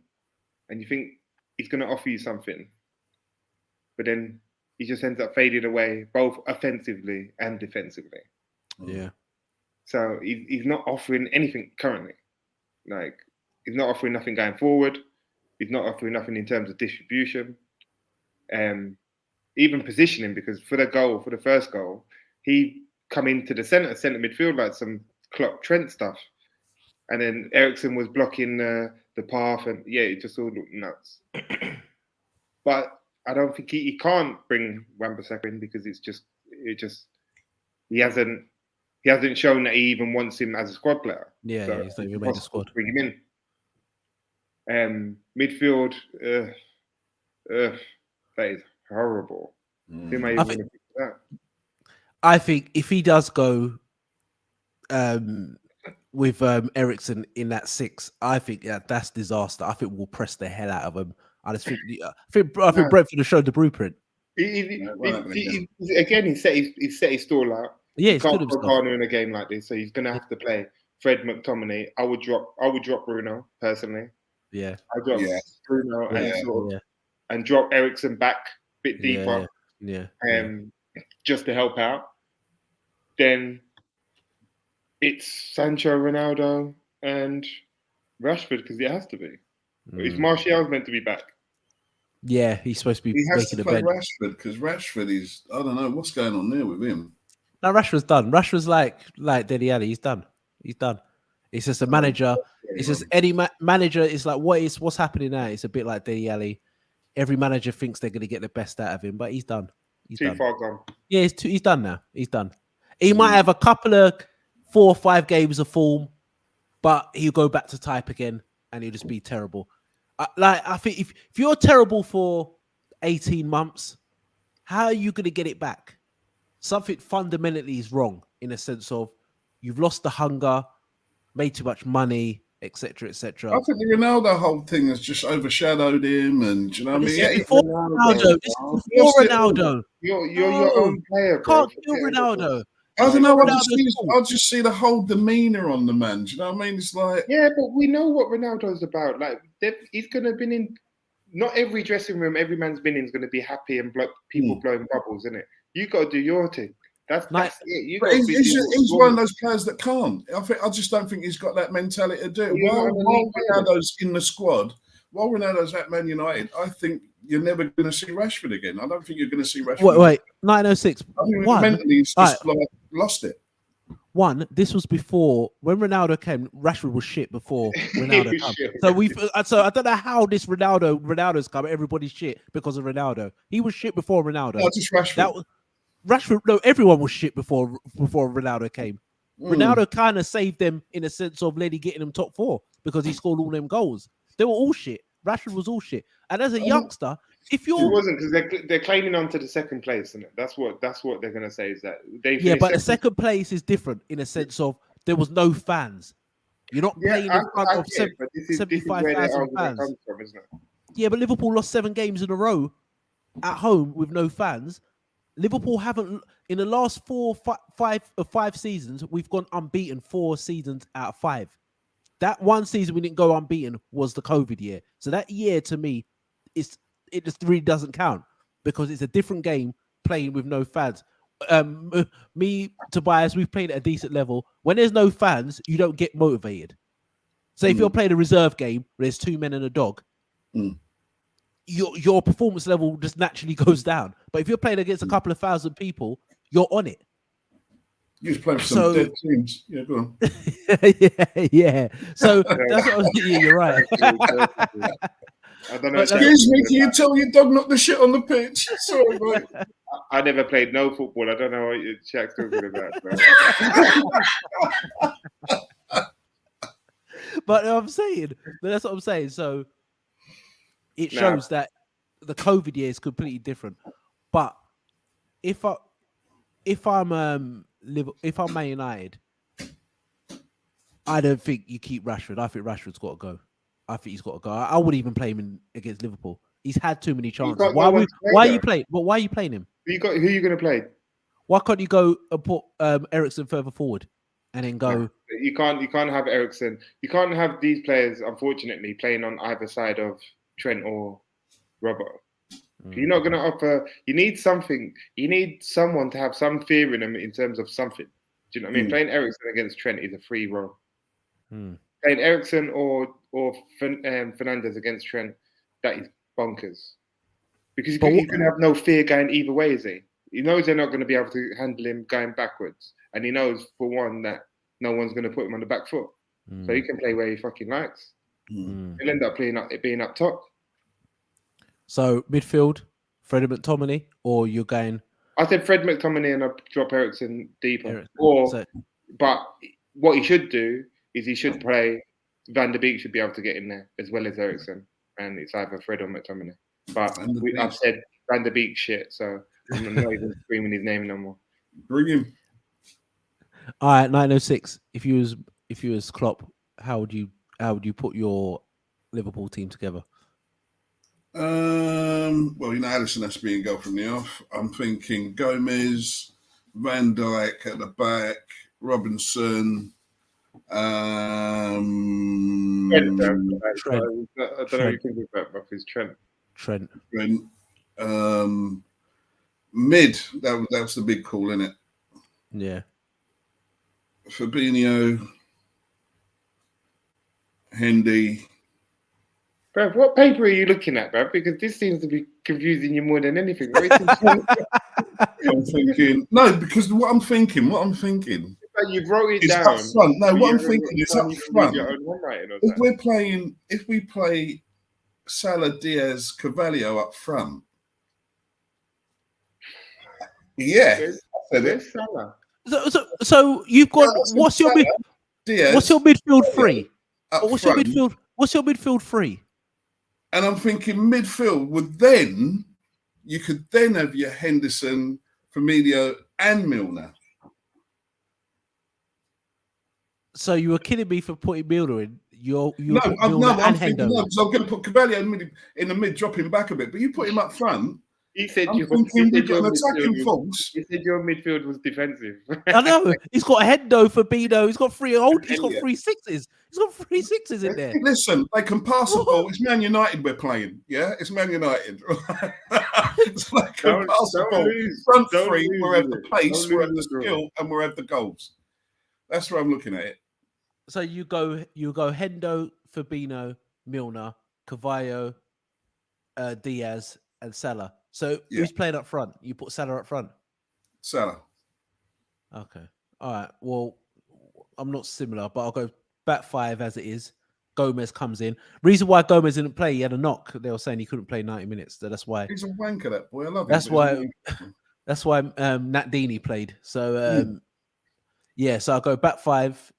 [SPEAKER 3] and you think he's going to offer you something, but then he just ends up fading away, both offensively and defensively.
[SPEAKER 1] Yeah.
[SPEAKER 3] So he's not offering anything currently. Like, he's not offering nothing going forward. He's not offering nothing in terms of distribution. Even positioning, because for the first goal, he come into the centre midfield like some Klopp Trent stuff. And then Eriksen was blocking the path, and it just all looked nuts. But I don't think he can't bring Wan-Bissaka in because he hasn't shown that he even wants him as a squad player.
[SPEAKER 1] Yeah, so he's not even made the squad.
[SPEAKER 3] Bring him in. Midfield, that is horrible. Who am I even going to pick for that?
[SPEAKER 1] I think if he does go with Eriksen in that 6, I think that's disaster. I think we'll press the hell out of him. I think Brentford have showed the blueprint.
[SPEAKER 3] Again, he set his stall out.
[SPEAKER 1] Yeah,
[SPEAKER 3] he can't
[SPEAKER 1] good
[SPEAKER 3] go
[SPEAKER 1] himself.
[SPEAKER 3] Garner in a game like this, so he's gonna have to play Fred McTominay. I would drop Bruno personally.
[SPEAKER 1] Yeah,
[SPEAKER 3] I drop Bruno and drop Eriksen back a bit deeper.
[SPEAKER 1] Yeah.
[SPEAKER 3] Just to help out. Then it's Sancho, Ronaldo, and Rashford because it has to be. Is Martial's meant to be back?
[SPEAKER 1] Yeah, he's supposed to be.
[SPEAKER 2] He has to play Rashford because Rashford is. I don't know what's going on there with him.
[SPEAKER 1] No, Rashford's done. Rashford's like Dele Alli. He's done. It's just a manager. It's just any manager is like what's happening now. It's a bit like Dele Alli. Every manager thinks they're going to get the best out of him, but he's done. He's
[SPEAKER 3] too far gone.
[SPEAKER 1] Yeah, he's done now. He's done. He might have a couple of 4 or 5 games of form, but he'll go back to type again, and he'll just be terrible. I think if you're terrible for 18 months, how are you going to get it back? Something fundamentally is wrong in a sense of you've lost the hunger, made too much money, etc., etc.
[SPEAKER 2] I think the Ronaldo whole thing has just overshadowed him, and do you know what I mean?
[SPEAKER 1] This is before Ronaldo.
[SPEAKER 3] You're your own player, bro.
[SPEAKER 1] Can't kill Ronaldo.
[SPEAKER 2] I don't know. I just see the whole demeanor on the man. Do you know what I mean? It's like,
[SPEAKER 3] yeah, but we know what Ronaldo's about. Like, he's gonna been in. Not every dressing room, every man's been in is gonna be happy and people blowing bubbles, isn't it? You got to do your thing. That's it.
[SPEAKER 2] He's one of those players that can't. I just don't think he's got that mentality to do it. While Ronaldo's in the squad, while Ronaldo's at Man United, I think you're never going to see Rashford again. I don't think you're going to see Rashford.
[SPEAKER 1] Wait, 1906.
[SPEAKER 2] Mentally, he's just lost it.
[SPEAKER 1] This was before when Ronaldo came. Rashford was shit before Ronaldo came. So I don't know how this Ronaldo's come. Everybody's shit because of Ronaldo. He was shit before Ronaldo.
[SPEAKER 2] No, just Rashford.
[SPEAKER 1] Rashford. No, everyone was shit before Ronaldo came. Ronaldo kind of saved them in a sense of Lenny getting them top 4 because he scored all them goals. They were all shit. Rashford was all shit. And as a youngster, if you're...
[SPEAKER 3] It wasn't because they're claiming on to the second place, isn't it? That's what they're going to say is that they...
[SPEAKER 1] Yeah, but the second place is different in a sense of there was no fans. You're not playing in front of 75,000 fans.
[SPEAKER 3] From, isn't it?
[SPEAKER 1] Yeah, but Liverpool lost 7 games in a row at home with no fans. Liverpool haven't... In the last 5 seasons, we've gone unbeaten 4 seasons out of 5. That one season we didn't go unbeaten was the COVID year. So that year to me, it just really doesn't count because it's a different game playing with no fans. Me, Tobias, we've played at a decent level. When there's no fans, you don't get motivated. So if you're playing a reserve game where there's 2 men and a dog, your performance level just naturally goes down. But if you're playing against a couple of thousand people, you're on it.
[SPEAKER 2] You just play with some dead teams. Yeah, go on.
[SPEAKER 1] yeah. So that's what I was thinking. You're right.
[SPEAKER 3] I don't know.
[SPEAKER 2] Excuse me, can you tell your dog not to shit on the pitch? Sorry, mate.
[SPEAKER 3] I never played no football. I don't know what Shaq's talking about.
[SPEAKER 1] But I'm saying, that's what I'm saying. So it shows that the COVID year is completely different. But if I'm Man United, I don't think you keep Rashford. I think Rashford's got to go. I think he's got to go. I wouldn't even play him against Liverpool. He's had too many chances. Why are you playing? But why are you playing him?
[SPEAKER 3] Who are you going to play?
[SPEAKER 1] Why can't you go and put Eriksen further forward and then go?
[SPEAKER 3] You can't have Eriksen. You can't have these players, unfortunately, playing on either side of Trent or Robert. You're not going to offer. You need something. You need someone to have some fear in them in terms of something. Do you know what I mean? Playing Eriksen against Trent is a free roll. Playing Eriksen or Fernandes against Trent, that is bonkers. Because he's going to have no fear going either way, is he? He knows they're not going to be able to handle him going backwards. And he knows, for one, that no one's going to put him on the back foot. So he can play where he fucking likes. He'll end up being up top.
[SPEAKER 1] So midfield, Fred McTominay, or you're going...
[SPEAKER 3] I said Fred McTominay and I'll drop Eriksen deeper. But what he should do is he should play... Van der Beek should be able to get in there as well as Eriksen. And it's either Fred or McTominay. But I've said Van der Beek shit, so I'm not even screaming his name no more.
[SPEAKER 2] Bring him.
[SPEAKER 1] All right, 906. If you was Klopp, how would you put your Liverpool team together?
[SPEAKER 2] Well, Alisson has to be in goal from the off. I'm thinking Gomez, Van Dijk at the back, Robinson.
[SPEAKER 3] Trent. I don't know what you think about Buffy's Trent.
[SPEAKER 1] Trent.
[SPEAKER 2] Mid. That was the big call, isn't it?
[SPEAKER 1] Yeah.
[SPEAKER 2] Fabinho, Hendy.
[SPEAKER 3] Bruv, what paper are you looking at, bruv? Because this seems to be confusing you more than anything.
[SPEAKER 2] I'm thinking because what I'm thinking.
[SPEAKER 3] You wrote it
[SPEAKER 2] it's
[SPEAKER 3] down.
[SPEAKER 2] Up front. No, what I'm thinking is up front. If we play Salah, Diaz, Carvalho up front,
[SPEAKER 3] Where's Salah?
[SPEAKER 1] So you've got what's your midfield three? What's your midfield three?
[SPEAKER 2] And I'm thinking midfield would then you could then have your Henderson, Firmino, and Milner.
[SPEAKER 1] So you were kidding me for putting Milner in.
[SPEAKER 2] I'm thinking because I'm going to put Carvalho in the mid, drop him back a bit. But you put him up front.
[SPEAKER 3] He said
[SPEAKER 2] we've got an attacking force.
[SPEAKER 3] He said your midfield was defensive.
[SPEAKER 1] I know. He's got Hendo, Fabinho. He's got three sixes. He's got 3 6s in there.
[SPEAKER 2] Listen, they can pass the ball. It's Man United we're playing. Yeah, it's Man United. It's like pass the ball. Front three, we'll have the pace, we'll have the skill, and we'll have the goals. That's where I'm looking at it.
[SPEAKER 1] So you go Hendo, Fabinho, Milner, Carvalho, Diaz, and Salah. So who's playing up front? You put Salah up front.
[SPEAKER 2] Salah.
[SPEAKER 1] Okay. All right. Well, I'm not similar, but I'll go back 5 as it is. Gomez comes in. Reason why Gomez didn't play, he had a knock. They were saying he couldn't play 90 minutes. So that's why.
[SPEAKER 2] He's a wanker, that boy. I love him.
[SPEAKER 1] That's why Nat Deeney played. So so I'll go back 5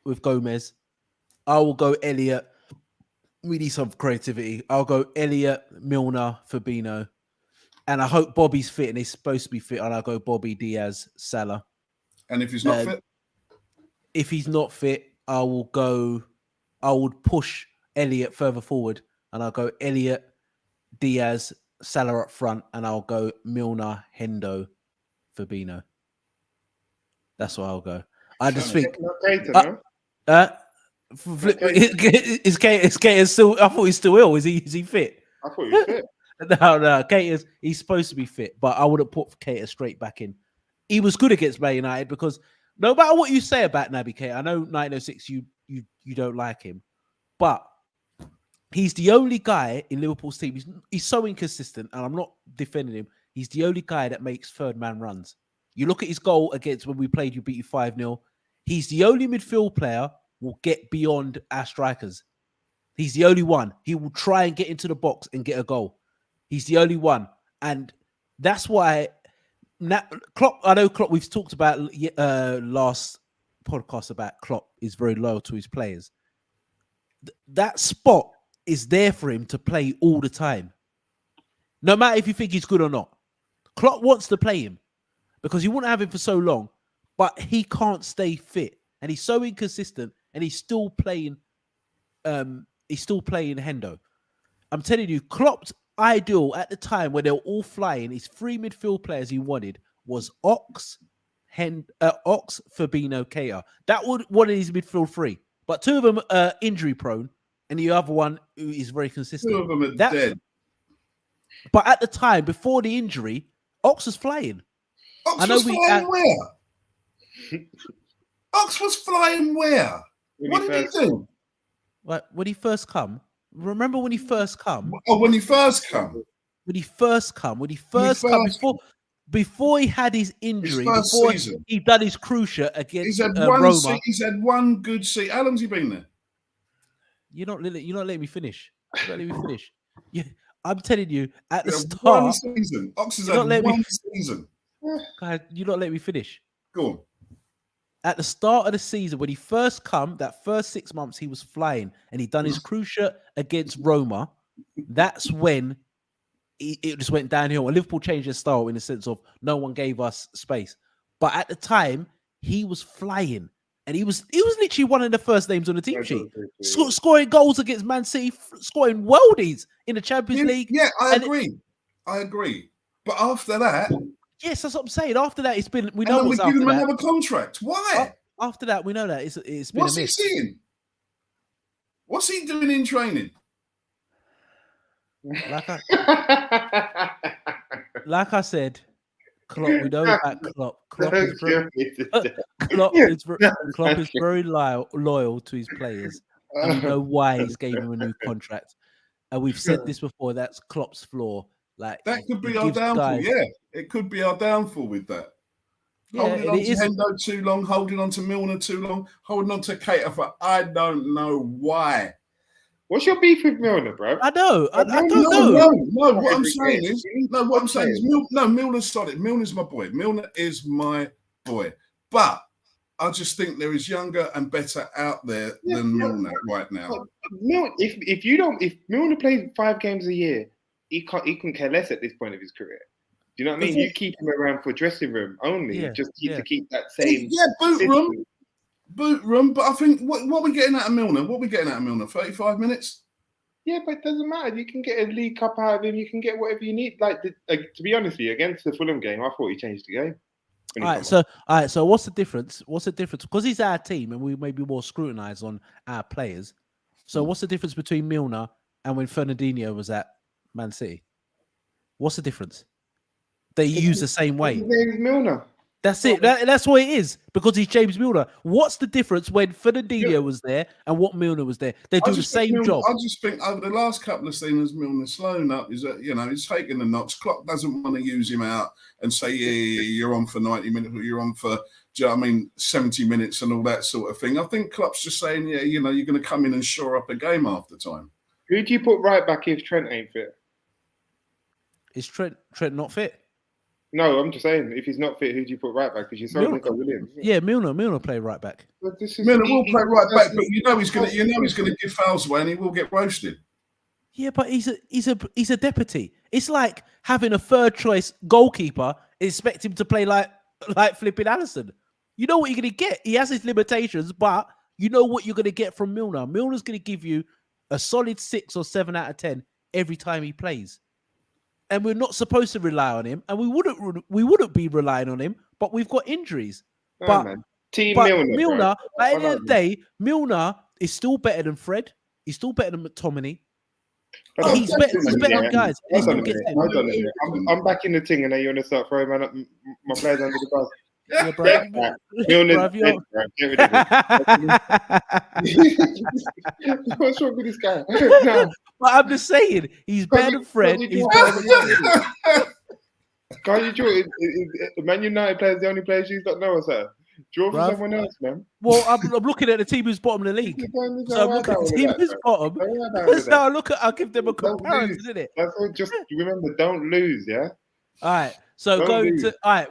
[SPEAKER 1] with Gomez. I will go Elliott. We need some creativity. I'll go Elliott, Milner, Fabinho. And I hope Bobby's fit and he's supposed to be fit. And I'll go Bobby, Diaz, Salah.
[SPEAKER 2] And if he's not fit?
[SPEAKER 1] If he's not fit, I would push Elliott further forward. And I'll go Elliott, Diaz, Salah up front. And I'll go Milner, Hendo, Fabinho. That's what I'll go. I just think... Is Keita still? I thought he's still ill. Is he fit?
[SPEAKER 3] I thought he was fit.
[SPEAKER 1] No, he's supposed to be fit, but I would have put Keita straight back in. He was good against Man United because no matter what you say about Naby Keita, I know 1906 you don't like him, but he's the only guy in Liverpool's team. He's so inconsistent, and I'm not defending him. He's the only guy that makes third man runs. You look at his goal against when we played, you beat you 5-0. He's the only midfield player will get beyond our strikers. He's the only one. He will try and get into the box and get a goal. He's the only one. And that's why Klopp, I know Klopp, we've talked about last podcast about Klopp is very loyal to his players. That spot is there for him to play all the time. No matter if you think he's good or not. Klopp wants to play him because he wouldn't have him for so long, but he can't stay fit. And he's so inconsistent. And he's still playing Hendo. I'm telling you, Klopp's ideal at the time when they were all flying, his 3 midfield players he wanted was Ox, Fabinho, Keita. That would one of his midfield 3. But 2 of them are injury prone, and the other one who is very consistent.
[SPEAKER 2] 2 of them are dead.
[SPEAKER 1] But at the time, before the injury, Ox was flying.
[SPEAKER 2] Ox was flying where? Ox was flying where? What did he do?
[SPEAKER 1] Like when he first come. Remember when he first come?
[SPEAKER 2] Oh, when he first come.
[SPEAKER 1] Before he had his injury, before he done his cruciate against
[SPEAKER 2] Roma. He's had 1 good season. How long's he been there?
[SPEAKER 1] You're not letting me finish. Yeah, I'm telling you, at the start.
[SPEAKER 2] 1 season. Ox has had 1 season.
[SPEAKER 1] God, you're not letting me finish.
[SPEAKER 2] Go on.
[SPEAKER 1] At the start of the season, when he first come, that first 6 months, he was flying and he done his cruciate against Roma. That's when it just went downhill. And Liverpool changed their style in the sense of no one gave us space. But at the time, he was flying. and he was literally one of the first names on the team sheet, scoring goals against Man City, scoring worldies in the Champions League.
[SPEAKER 2] Yeah, I agree. But after that,
[SPEAKER 1] yes, that's what I'm saying. After that, it's been we
[SPEAKER 2] and
[SPEAKER 1] know
[SPEAKER 2] then we
[SPEAKER 1] what's
[SPEAKER 2] give
[SPEAKER 1] after
[SPEAKER 2] him
[SPEAKER 1] that.
[SPEAKER 2] another contract. Why?
[SPEAKER 1] After that, we know that it's been
[SPEAKER 2] What's
[SPEAKER 1] a
[SPEAKER 2] he
[SPEAKER 1] miss.
[SPEAKER 2] seeing? What's he doing in training?
[SPEAKER 1] Like I said, Klopp. We know about Klopp. Klopp is very loyal to his players, and we know why he's gave him a new contract. And we've said this before. That's Klopp's flaw. Like
[SPEAKER 2] that could be our downfall. Yeah, it could be our downfall with that.
[SPEAKER 1] Yeah,
[SPEAKER 2] holding on to Hendo too long, holding on to Milner too long, holding on to Keita for I don't know why.
[SPEAKER 3] What's your beef with Milner, bro?
[SPEAKER 1] I know. I don't know.
[SPEAKER 2] No. What I'm saying is, Milner's solid. Milner's my boy. Milner is my boy. But I just think there is younger and better out there than Milner right now.
[SPEAKER 3] If Milner plays 5 games a year, he couldn't care less at this point of his career. Do you know what I mean? You keep him around for dressing room only, to keep that same.
[SPEAKER 2] Boot room. But I think what are we getting out of Milner? 35 minutes.
[SPEAKER 3] Yeah, but it doesn't matter. You can get a League Cup out of him. You can get whatever you need. To be honest with you, against the Fulham game, I thought he changed the game.
[SPEAKER 1] All right. So what's the difference? Because he's our team, and we may be more scrutinized on our players. So what's the difference between Milner and when Fernandinho was at Man City? What's the difference? They use the same way.
[SPEAKER 3] His name is Milner.
[SPEAKER 1] That's it. That's what it is, because he's James Milner. What's the difference when Fernandinho was there and what Milner was there? They do the same job.
[SPEAKER 2] I just think over the last couple of seasons, Milner's slowing up. Is that he's taking the knocks. Klopp doesn't want to use him out and say, you're on for 90 minutes, or you're on for 70 minutes and all that sort of thing. I think Klopp's just saying, you're going to come in and shore up a game half the time.
[SPEAKER 3] Who do you put right back if Trent ain't fit?
[SPEAKER 1] Is Trent not fit?
[SPEAKER 3] No, I'm just saying, if he's not fit, who do you put right back? Because you're saying Nico Williams.
[SPEAKER 1] Yeah, Milner play right back.
[SPEAKER 2] Milner will play right back, but he's going to give fouls away and he will get roasted.
[SPEAKER 1] Yeah, but he's a deputy. It's like having a third choice goalkeeper, expect him to play like flipping Alisson. You know what you're going to get. He has his limitations, but you know what you're going to get from Milner. Milner's going to give you a solid 6 or 7 out of 10 every time he plays. And we're not supposed to rely on him, and we wouldn't be relying on him, but we've got injuries. Milner, at the end of the day, Milner is still better than Fred. He's still better than McTominay. He's better than guys.
[SPEAKER 3] I'm back in the thing, and then you want to start throwing my players under the bus.
[SPEAKER 1] Yeah, bro.
[SPEAKER 3] What's wrong with this guy?
[SPEAKER 1] But I'm just saying, he's better than Fred. He's better than
[SPEAKER 3] Can't you draw? The Man United players the only players you don't know, sir. Draw for someone else, man.
[SPEAKER 1] Well, I'm looking at the team who's bottom of the league. So I'm looking at the team who's bottom. So I'll give them a comparison, isn't it?
[SPEAKER 3] That's all. Just remember, don't lose, yeah.
[SPEAKER 1] All right. So we're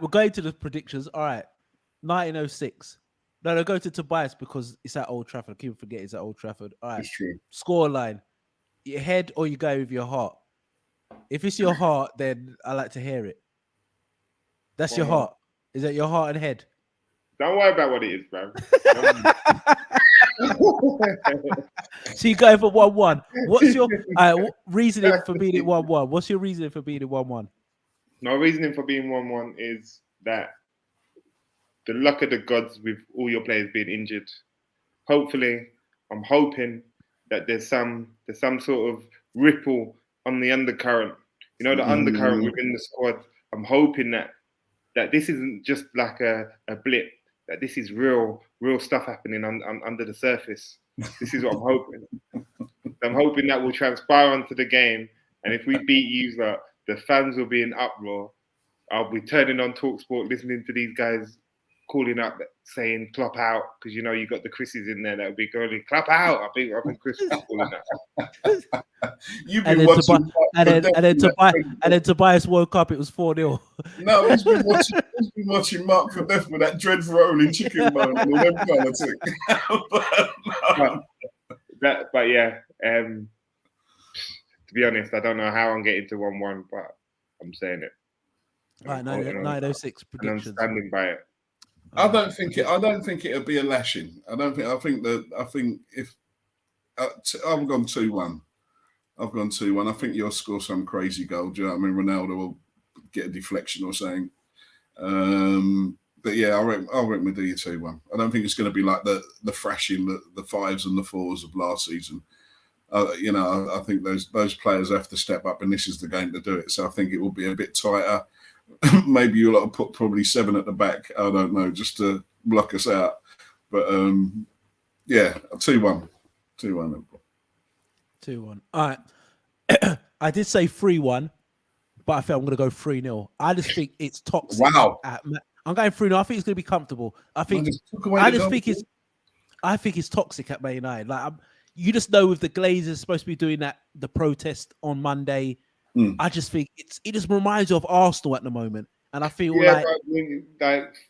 [SPEAKER 1] going to the predictions. All right. 1906. No, go to Tobias because it's at Old Trafford. I keep forgetting it's at Old Trafford. All right. Score line. Your head or you go with your heart? If it's your heart, then I like to hear it. That's your heart. Is that your heart and head?
[SPEAKER 3] Don't worry about what it is, bro.
[SPEAKER 1] So you go for 1-1. What's your reasoning for being at 1-1? What's your reasoning for being at 1-1?
[SPEAKER 3] My reasoning for being 1-1 is that the luck of the gods with all your players being injured. Hopefully, I'm hoping that there's some sort of ripple on the undercurrent. The undercurrent within the squad. I'm hoping that this isn't just like a blip. That this is real stuff happening under the surface. This is what I'm hoping. I'm hoping that will transpire onto the game, and if we beat you, the fans will be in uproar. I'll be turning on TalkSport, listening to these guys calling up, saying "Klopp out," because you got the Chris's in there that will be going "Klopp out." I think Chris is calling that.
[SPEAKER 1] And then Tobias woke up. It was 4-0.
[SPEAKER 2] No, he's been watching Mark for Death with that dreadful rolling chicken bone and all them kind of thing.
[SPEAKER 3] But yeah, to be honest, I don't know how I'm getting to 1-1, but I'm saying it.
[SPEAKER 1] All right, 906 predictions.
[SPEAKER 3] And I'm standing by it.
[SPEAKER 2] I don't think it'll be a lashing. I think if I've gone 2-1. I've gone 2-1. I think you'll score some crazy goal. Do you know what I mean? Ronaldo will get a deflection or something. But yeah, I'll reckon we'll do you 2-1. I don't think it's going to be like the thrashing, the 5s and the 4s of last season. I think those players have to step up, and this is the game to do it. So I think it will be a bit tighter. Maybe you'll put probably 7 at the back. I don't know, just to block us out. But yeah, 2-1. 2-1.
[SPEAKER 1] 2-1. All right. I did say 3-1, but I think I'm going to go 3-0. I just think it's toxic.
[SPEAKER 2] Wow.
[SPEAKER 1] I'm going 3-0. I think it's going to be comfortable. I think it's toxic at Man United. Like you just know with the Glazers supposed to be doing the protest on Monday. I just think it just reminds you of Arsenal at the moment, and I feel like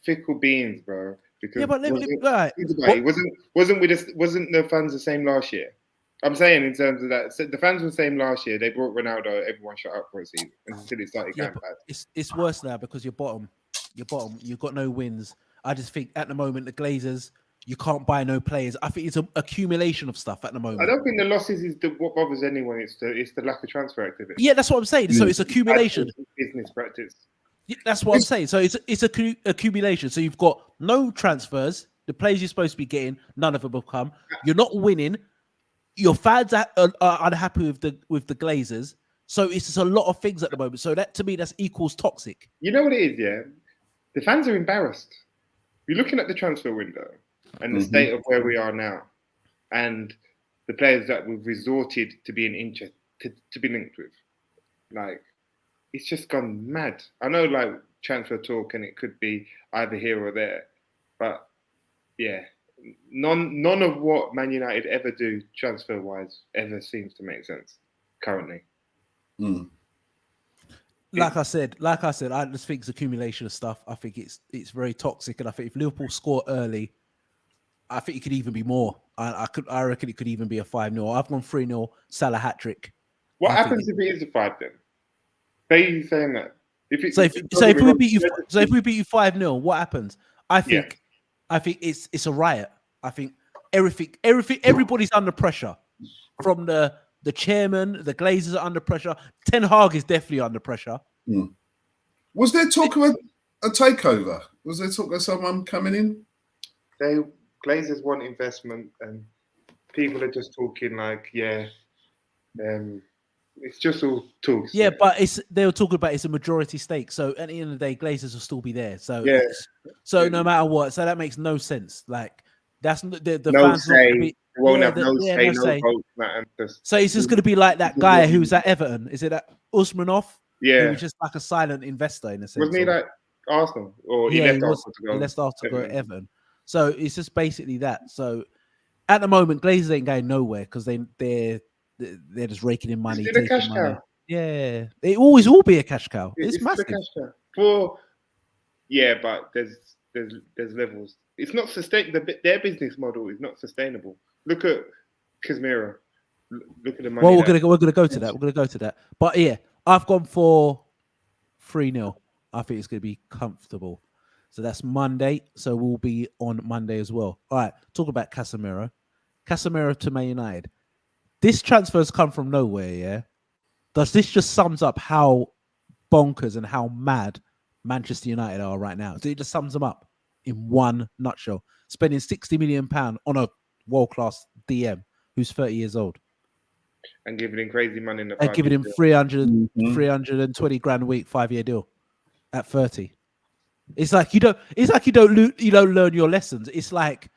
[SPEAKER 3] fickle beans, bro. Because
[SPEAKER 1] but
[SPEAKER 3] wasn't the fans the same last year? I'm saying in terms of that, so the fans were the same last year. They brought Ronaldo. Everyone shut up for a season until it started going bad.
[SPEAKER 1] It's worse now because you're bottom. You've got no wins. I just think at the moment the Glazers, you can't buy no players. I think it's an accumulation of stuff at the moment.
[SPEAKER 3] I don't think the losses is what bothers anyone. It's the lack of transfer activity.
[SPEAKER 1] Yeah, that's what I'm saying. So it's accumulation.
[SPEAKER 3] Business practice.
[SPEAKER 1] Yeah, that's what I'm saying. So it's accumulation. So you've got no transfers. The players you're supposed to be getting, none of them have come. You're not winning. Your fans are unhappy with the Glazers. So it's just a lot of things at the moment. So that to me, that's equals toxic.
[SPEAKER 3] You know what it is, yeah? The fans are embarrassed. You're looking at the transfer window and the state of where we are now, and the players that we've resorted to being interested to be linked with. Like, it's just gone mad. I know, like, transfer talk, and it could be either here or there, but yeah, none of what Man United ever do transfer wise ever seems to make sense currently.
[SPEAKER 1] Like I said, I just think it's accumulation of stuff. I think it's very toxic, and I think if Liverpool score early, I think it could even be more. I reckon it could even be a 5-0. I've gone 3-0, Salah hat-trick.
[SPEAKER 3] What happens if it is a 5 then? Say you saying that. If
[SPEAKER 1] we beat you 5-0, what happens? I think it's a riot. I think everybody's under pressure. From the chairman, the Glazers are under pressure. Ten Hag is definitely under pressure.
[SPEAKER 2] Was there talk of a takeover? Was there talk of someone coming in?
[SPEAKER 3] Glazers want investment, and people are just talking like, it's just all talks.
[SPEAKER 1] Yeah, but they were talking about it's a majority stake. So at the end of the day, Glazers will still be there. So no matter what, so that makes no sense. Like that's the
[SPEAKER 3] no
[SPEAKER 1] fans
[SPEAKER 3] say. Won't have no say. Vote.
[SPEAKER 1] So it's just going to be like that guy who's at Everton. Is it that Usmanov?
[SPEAKER 3] Yeah,
[SPEAKER 1] he was just like a silent investor in a sense.
[SPEAKER 3] Wasn't he like Arsenal? Or he left Arsenal to go?
[SPEAKER 1] He left Arsenal to go to Everton. So it's just basically that. So at the moment, Glazers ain't going nowhere because they're just raking in money, taking
[SPEAKER 3] cash
[SPEAKER 1] money.
[SPEAKER 3] Cow.
[SPEAKER 1] Yeah, it always will be a cash cow. It's massive.
[SPEAKER 3] Cash cow. But there's levels. It's not sustainable. Their business model is not sustainable. Look at Casemiro. Look at the money.
[SPEAKER 1] Well, we're gonna go to that. We're gonna go to that. But yeah, I've gone for 3-0. I think it's gonna be comfortable. So that's Monday. So we'll be on Monday as well. All right. Talk about Casemiro. Casemiro to Man United. This transfer has come from nowhere. Yeah. Does this just sums up how bonkers and how mad Manchester United are right now? So it just sums them up in one nutshell. Spending £60 million on a world-class DM who's 30 years old.
[SPEAKER 3] And giving him crazy money in the
[SPEAKER 1] and giving him 320 grand a week, 5-year deal at 30. It's like you don't learn your lessons. It's like,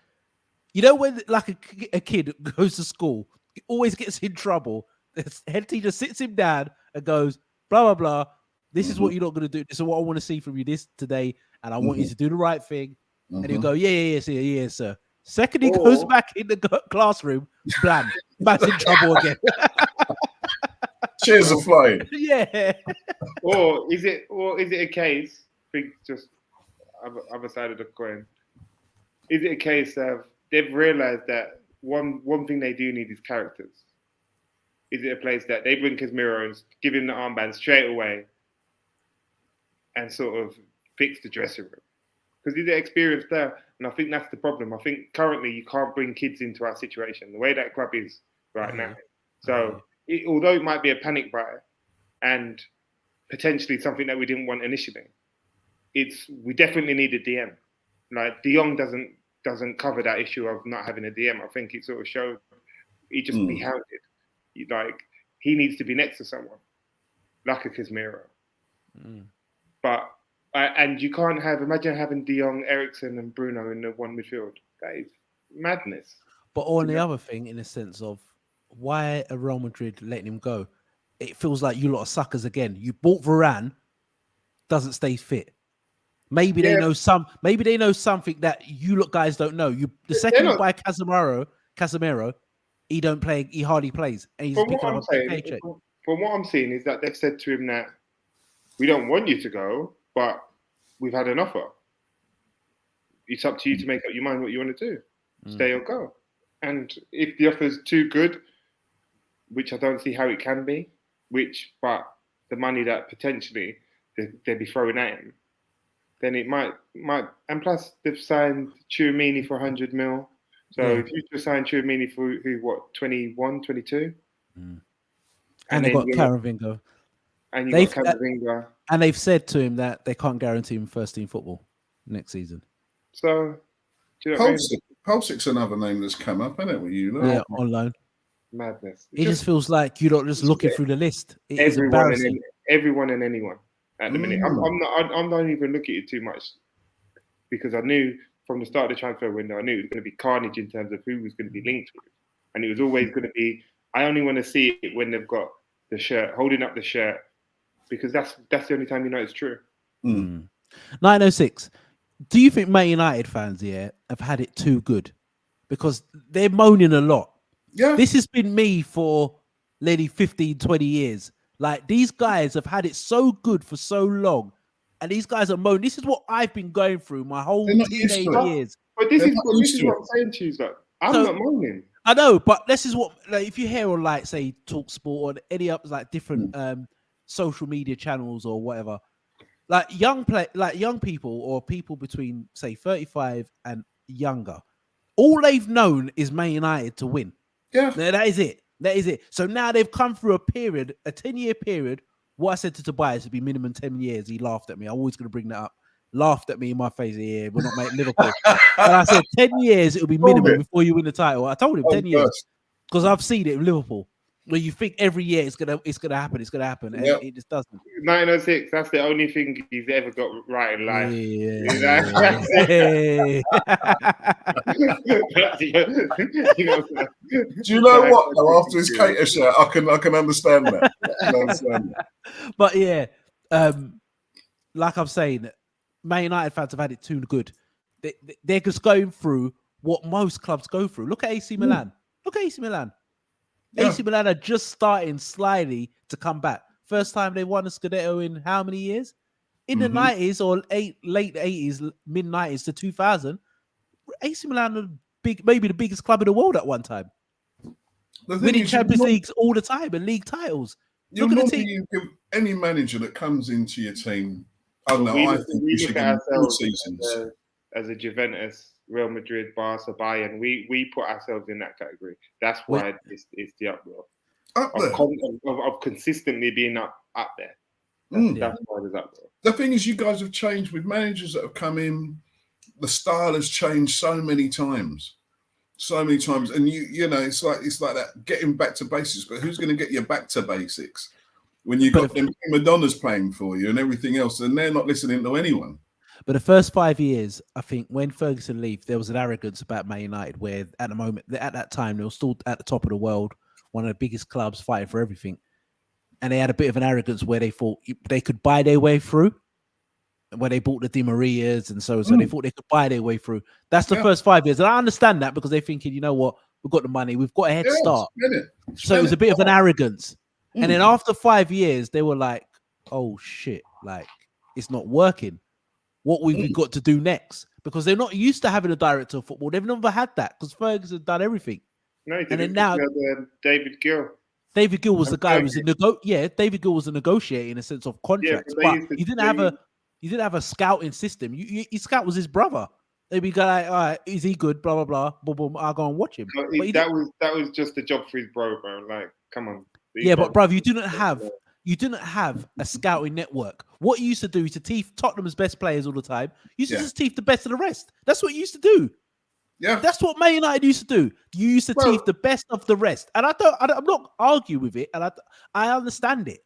[SPEAKER 1] when like a kid goes to school, he always gets in trouble. The head teacher sits him down and goes, blah, blah, blah. This is what you're not going to do. This is what I want to see from you today. And I want you to do the right thing. And he'll go, yeah, sir. Second he goes back in the classroom, blam, back in trouble again.
[SPEAKER 2] Cheers are flying.
[SPEAKER 1] Yeah.
[SPEAKER 3] Or is it a case? Think just other side of the coin. Is it a case of they've realised that one thing they do need is characters? Is it a place that they bring Casemiro and give him the armband straight away and sort of fix the dressing room? because he's an experienced player. And I think that's the problem. I think currently you can't bring kids into our situation, the way that club is right now. So although it might be a panic buy and potentially something that we didn't want initially, we definitely need a DM. Like De Jong doesn't cover that issue of not having a DM. I think it sort of showed he just be hounded. Like he needs to be next to someone like a Casemiro. But and you can't imagine having De Jong, Eriksen, and Bruno in the one midfield. That is madness.
[SPEAKER 1] But on the other thing, in the sense of why are Real Madrid letting him go? It feels like you lot are suckers again. You bought Varane, doesn't stay fit. Maybe they know something that you lot guys don't know. The second you buy Casemiro, he don't play. He hardly plays, and he's picking up a paycheck.
[SPEAKER 3] From what I'm seeing is that they've said to him that we don't want you to go, but we've had an offer. It's up to you to make up your mind what you want to do. Stay or go. And if the offer's too good, which I don't see how it can be, but the money that potentially they'd be throwing at him, then it might. And plus, they've signed Tchouaméni for 100 mil. So if you just sign Tchouaméni for 21, 22?
[SPEAKER 1] And they've got Camavinga.
[SPEAKER 3] And you've got Camavinga.
[SPEAKER 1] And they've said to him that they can't guarantee him first team football next season.
[SPEAKER 3] So, do you know what I mean?
[SPEAKER 2] Pulsic's another name that's come up, isn't it? With you,
[SPEAKER 1] yeah, on loan.
[SPEAKER 3] Madness.
[SPEAKER 1] It just feels like you're not just looking through the list. It's
[SPEAKER 3] everyone and anyone at the minute. I'm not even looking at it too much because I knew from the start of the transfer window, I knew it was going to be carnage in terms of who was going to be linked with, and it was always going to be. I only want to see it when they've got the shirt, holding up the shirt, because that's the only time you know it's true.
[SPEAKER 1] 906. Do you think Man United fans here have had it too good? Because they're moaning a lot.
[SPEAKER 2] Yeah.
[SPEAKER 1] This has been me for nearly 15, 20 years. Like, these guys have had it so good for so long. And these guys are moaning. This is what I've been going through my whole teenage years.
[SPEAKER 3] But this is what I'm saying to you. Like, I'm not moaning.
[SPEAKER 1] I know, but this is what, like, if you hear on, like, say, TalkSport or any other, like, different social media channels or whatever, like young people or people between, say, 35 and younger, all they've known is Man United to win.
[SPEAKER 2] Yeah.
[SPEAKER 1] That is it. That is it. So now they've come through a 10-year period. What I said to Tobias would be minimum 10 years. He laughed at me. I'm always going to bring that up. Laughed at me in my face. Yeah, we're not making Liverpool. And I said 10 years it'll be minimum before you win the title. I told him 10 years because I've seen it in Liverpool. Where you think every year it's gonna happen, and it just doesn't.
[SPEAKER 3] 906. That's the only thing he's ever got right in life.
[SPEAKER 2] Do you know what? Though, after his Cater shirt, I can understand that.
[SPEAKER 1] But yeah, like I'm saying, Man United fans have had it too good. They're just going through what most clubs go through. Look at AC Milan. Look at AC Milan. Yeah. AC Milan are just starting slightly to come back. First time they won a Scudetto in how many years? In the 90s or late 80s, mid 90s to 2000, AC Milan are maybe the biggest club in the world at one time. Winning Champions Leagues all the time and league titles.
[SPEAKER 2] You give any manager that comes into your team. I don't know. I think we should give 4 seasons.
[SPEAKER 3] As a Juventus, Real Madrid, Barca, Bayern, we put ourselves in that category. That's why it's the uproar. Of consistently being up there. That's why there's uproar.
[SPEAKER 2] The thing is, you guys have changed with managers that have come in. The style has changed so many times, and you know it's like that getting back to basics. But who's going to get you back to basics when you got them prima donnas playing for you and everything else, and they're not listening to anyone?
[SPEAKER 1] But the first 5 years, I think, when Ferguson left, there was an arrogance about Man United where at that time, they were still at the top of the world, one of the biggest clubs fighting for everything. And they had a bit of an arrogance where they thought they could buy their way through. Where they bought the Di Marias and so they thought they could buy their way through. That's the first 5 years. And I understand that because they're thinking, you know what, we've got the money, we've got a head start. So it was a bit of an arrogance. And then after 5 years, they were like, oh shit, like it's not working. What we've got to do next, because they're not used to having a director of football. They've never had that because Ferguson had done everything.
[SPEAKER 3] No, he didn't. And then now David Gill.
[SPEAKER 1] David Gill was the guy who was David Gill was a negotiator in a sense of contracts, but he didn't have a You didn't have a scouting system. Your scout was his brother. They'd be like, all right, is he good? Blah blah blah. Boom boom. I'll go and watch him.
[SPEAKER 3] No,
[SPEAKER 1] But
[SPEAKER 3] that was just a job for his bro. Like, come on.
[SPEAKER 1] Yeah, but bruv, you didn't have a scouting network. What you used to do is to teeth Tottenham's best players all the time. You used to just teeth the best of the rest. That's what you used to do.
[SPEAKER 2] Yeah,
[SPEAKER 1] that's what Man United used to do. You used to teeth the best of the rest, and I'm not arguing with it, and I understand it,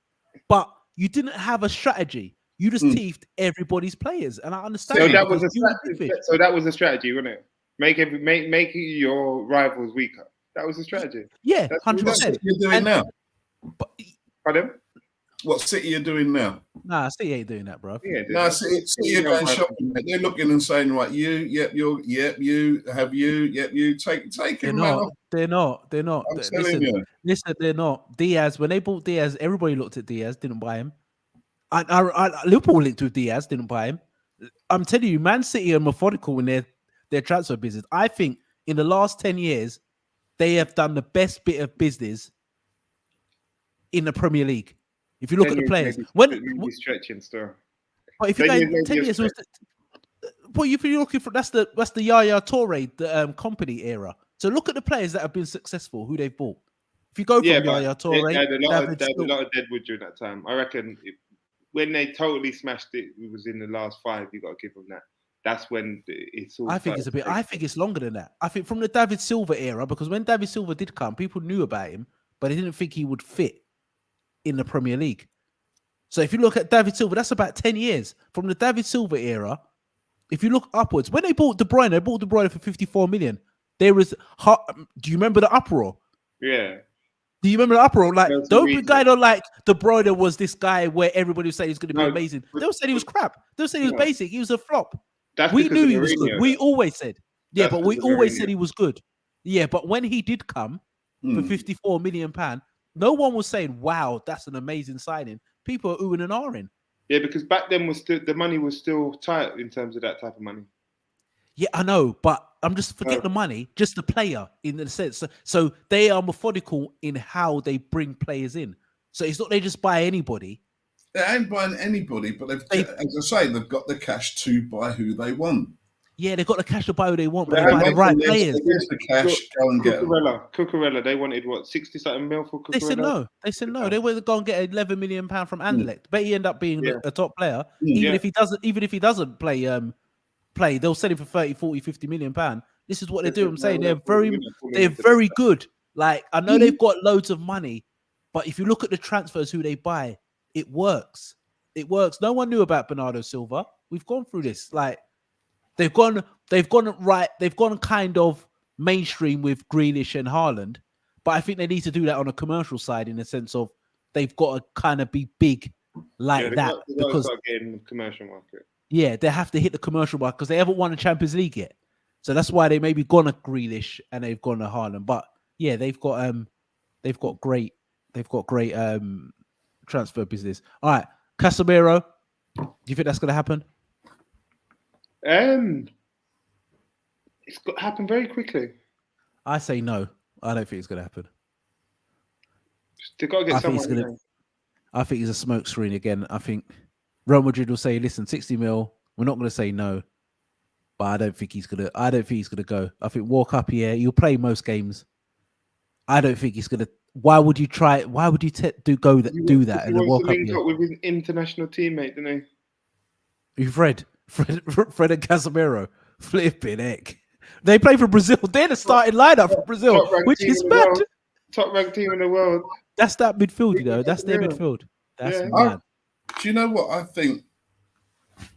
[SPEAKER 1] but you didn't have a strategy. You just teethed everybody's players, and I understand.
[SPEAKER 3] So that was a strategy, wasn't it? Make your rivals weaker. That was a strategy.
[SPEAKER 1] Yeah, 100%.
[SPEAKER 2] What City are doing now?
[SPEAKER 3] Pardon?
[SPEAKER 2] What City are doing now?
[SPEAKER 1] Nah, City ain't doing that, bro.
[SPEAKER 3] Yeah,
[SPEAKER 2] no, City are going shopping. Mate. They're looking and saying, right, you, you, take him.
[SPEAKER 1] They're not. Listen, they're not. Diaz, when they bought Diaz, everybody looked at Diaz, didn't buy him. Liverpool linked with Diaz, didn't buy him. I'm telling you, Man City are methodical in their transfer business. I think in the last 10 years, they have done the best bit of business in the Premier League. If you look at the players,
[SPEAKER 3] maybe stretching still.
[SPEAKER 1] But if you go 10 years, well, if you're looking for that's the Yaya Toure, the company era. So look at the players that have been successful, who they've bought. If you go from Yaya Toure,
[SPEAKER 3] they had a lot of deadwood during that time. I reckon when they totally smashed it, it was in the last 5. You got to give them that. That's when it's all.
[SPEAKER 1] I think it's longer than that. I think from the David Silva era, because when David Silva did come, people knew about him, but they didn't think he would fit in the Premier League. So if you look at David Silva, that's about 10 years. From the David Silva era, if you look upwards, when they bought De Bruyne for 54 million. There was, do you remember the uproar?
[SPEAKER 3] Yeah.
[SPEAKER 1] Do you remember the uproar? Like, don't be guy on like De Bruyne was this guy where everybody was saying he's going to be amazing. They were saying he was crap. They were saying he was basic. He was a flop. We knew he was good. We always said, but we always said he was good. Yeah, but when he did come for 54 million pounds, no one was saying, wow, that's an amazing signing. People are oohing and ahhing.
[SPEAKER 3] Yeah, because back then the money was still tight in terms of that type of money.
[SPEAKER 1] Yeah, I know, but I'm just forget the money, just the player in the sense. So they are methodical in how they bring players in. So it's not they just buy anybody.
[SPEAKER 2] They ain't buying anybody, but as I say, they've got the cash to buy who they want.
[SPEAKER 1] Yeah, they've got the cash to buy who they want, but they buy the right players.
[SPEAKER 2] The cash, go and get
[SPEAKER 3] Cucurella, they wanted what, 60-something mil for Cucurella?
[SPEAKER 1] They said no. They were going to get £11 million from Anderlecht. But he ended up being a top player. Even if he doesn't play, they'll sell him for 30, 40, 50 million pounds. This is what they do. I'm saying they're very good. Like, I know they've got loads of money, but if you look at the transfers, who they buy, it works. It works. No one knew about Bernardo Silva. We've gone through this. Like, they've gone kind of mainstream with Grealish and Haaland, but I think they need to do that on a commercial side in the sense of they've got to kind of be big like that because
[SPEAKER 3] start getting the commercial market.
[SPEAKER 1] Yeah, they have to hit the commercial market because they haven't won a Champions League yet. So that's why they maybe gone to Grealish and they've gone to Haaland. But yeah, they've got great transfer business. All right, Casemiro, do you think that's going to happen?
[SPEAKER 3] It's got to happen very quickly.
[SPEAKER 1] I say no. I don't think it's going to happen.
[SPEAKER 3] They've got to get someone.
[SPEAKER 1] I think it's a smoke screen again. I think Real Madrid will say, "Listen, 60 mil. We're not going to say no." But I don't think he's gonna go. I think walk up here. He'll play most games. I don't think he's gonna. Why would you try? Why would you do that and then walk up here?
[SPEAKER 3] With his international teammate, didn't he?
[SPEAKER 1] Fred and Casemiro. Flipping heck. They play for Brazil. They're the starting lineup for Brazil, which is bad.
[SPEAKER 3] Top ranked team in the world.
[SPEAKER 1] That's that midfield, you know. That's their midfield. That's mad.
[SPEAKER 2] Do you know what I think?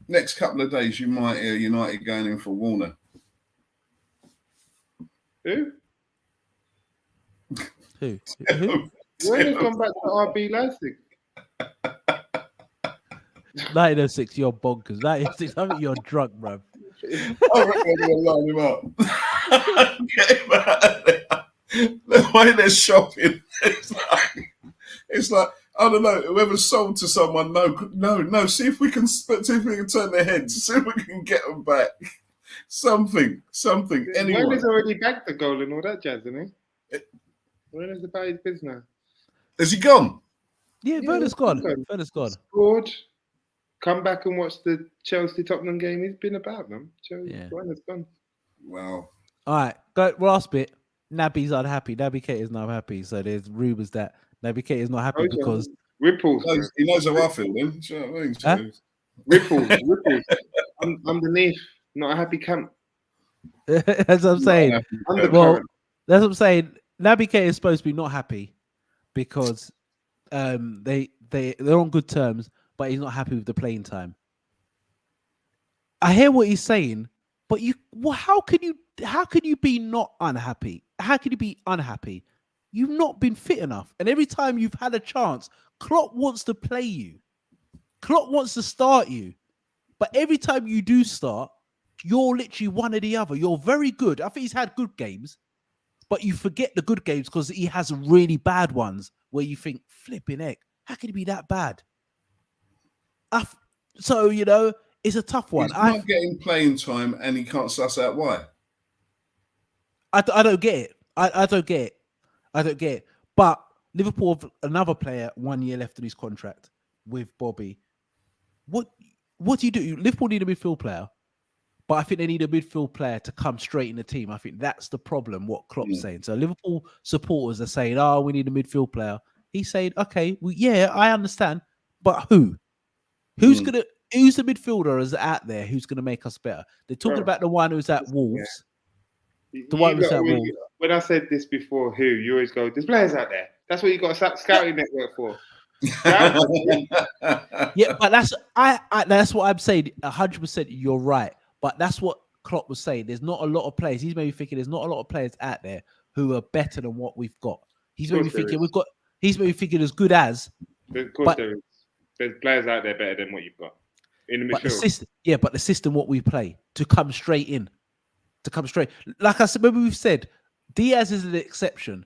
[SPEAKER 2] Next couple of days, you might hear United going in for Warner.
[SPEAKER 3] Who?
[SPEAKER 2] Warner's
[SPEAKER 3] gone back to RB Leipzig.
[SPEAKER 1] 1906, you're bonkers. 1906, I think you're drunk, bro.
[SPEAKER 2] I reckon they're line him up. Get him out of there. The way they're shopping, it's like I don't know. Whoever's sold to someone, no. See if we can turn their heads. See if we can get them back. Something. Anyway,
[SPEAKER 3] Werner's already backed the goal and all that jazz, isn't he? Werner's about his business.
[SPEAKER 2] Has he gone?
[SPEAKER 1] Yeah, Werner's gone. Werner's gone.
[SPEAKER 3] Scored. come back and watch the Chelsea Tottenham game. He's been about, man.
[SPEAKER 1] Yeah.
[SPEAKER 3] It's gone.
[SPEAKER 2] Wow.
[SPEAKER 1] All right, go last bit. Naby's unhappy. Naby Keita's not happy. So there's rumours that Naby Keita is not happy because
[SPEAKER 3] ripples.
[SPEAKER 2] He knows how I feel. Then, do you know what I mean?
[SPEAKER 1] Huh?
[SPEAKER 3] Ripples. Underneath, not a happy camp.
[SPEAKER 1] That's what I'm saying. Well, that's what I'm saying. Naby Keita is supposed to be not happy because they're on good terms, but he's not happy with the playing time. I hear what he's saying, but how can you be not unhappy? How can you be unhappy? You've not been fit enough, and every time you've had a chance, Klopp wants to play you. Klopp wants to start you, but every time you do start, you're literally one or the other. You're very good. I think he's had good games, but you forget the good games because he has really bad ones where you think, flipping heck, how can he be that bad? So, it's a tough one.
[SPEAKER 2] He's not getting playing time and he can't suss out why.
[SPEAKER 1] I don't get it. I don't get it. I don't get it. But Liverpool have another player 1 year left in his contract with Bobby. What do you do? Liverpool need a midfield player, but I think they need a midfield player to come straight in the team. I think that's the problem, what Klopp's saying. So Liverpool supporters are saying, oh, we need a midfield player. He's saying, okay, well, yeah, I understand, but who? Who's the midfielder is out there who's going to make us better? They're talking about the one who's at Wolves.
[SPEAKER 3] Yeah.
[SPEAKER 1] The one who's at Wolves.
[SPEAKER 3] When I said this before, you always go, there's players out there. That's what you got a scouting network for.
[SPEAKER 1] Yeah, but that's what I'm saying. 100%, you're right. But that's what Klopp was saying. There's not a lot of players. He's maybe thinking there's not a lot of players out there who are better than what we've got. He's maybe thinking He's maybe thinking as good as.
[SPEAKER 3] Of course, there is. There's players out there better than what you've got in the midfield.
[SPEAKER 1] But the system what we play to come straight in, like I said, maybe we've said, Diaz is an exception.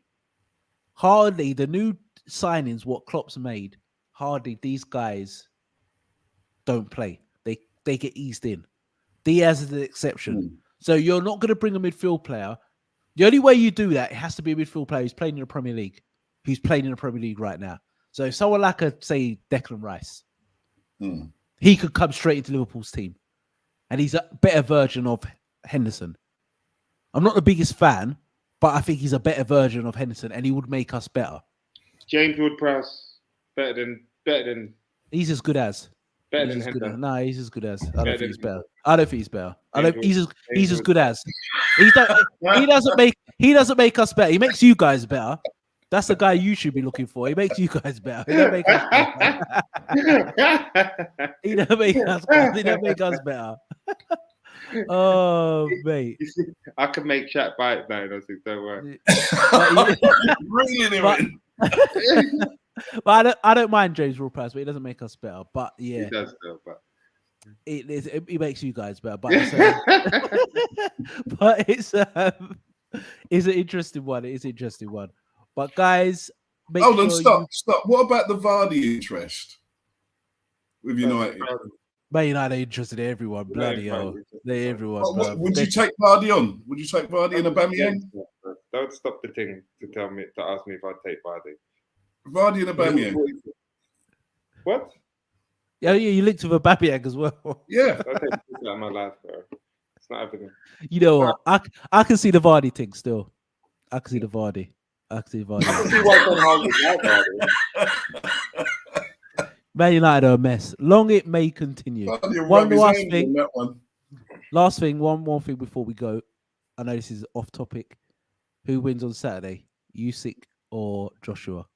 [SPEAKER 1] Hardly the new signings, what Klopp's made, hardly these guys don't play. They get eased in. Diaz is an exception. So you're not going to bring a midfield player. The only way you do that, it has to be a midfield player who's playing in the Premier League, who's playing in the Premier League right now. So if someone like say Declan Rice, he could come straight into Liverpool's team, and he's a better version of Henderson. I'm not the biggest fan, but I think he's a better version of Henderson, and he would make us better.
[SPEAKER 3] James Ward-Prowse, better than.
[SPEAKER 1] He's as good as.
[SPEAKER 3] Better than Henderson.
[SPEAKER 1] No, he's as good as. I don't think he's better. I don't think he's better. He's as good as. He doesn't make us better. He makes you guys better. That's the guy you should be looking for. He makes you guys better. He don't make us better. He don't make us better. Oh, mate.
[SPEAKER 3] I can make chat bite now. Don't worry.
[SPEAKER 1] But I don't mind James Ward-Prowse, but he doesn't make us better. But yeah,
[SPEAKER 3] he does though. But
[SPEAKER 1] it makes you guys better. But it's an interesting one. It is an interesting one. But guys,
[SPEAKER 2] stop. What about the Vardy interest with United?
[SPEAKER 1] Man United are interested in everyone. Bloody hell, they everyone.
[SPEAKER 2] Would you take Vardy on? Would you take Vardy and Aubameyang?
[SPEAKER 3] Don't stop the thing to ask me if I'd take Vardy.
[SPEAKER 2] Vardy and Aubameyang.
[SPEAKER 3] What?
[SPEAKER 1] Yeah, you linked with Aubameyang as well.
[SPEAKER 2] Yeah,
[SPEAKER 3] I'll take this out of my life, bro. It's not happening.
[SPEAKER 1] You know what? I can see the Vardy thing still. I can see the Vardy. I can see Vardy. Man United are a mess. Long it may continue. One more thing before we go. I know this is off topic. Who wins on Saturday? Usyk or Joshua?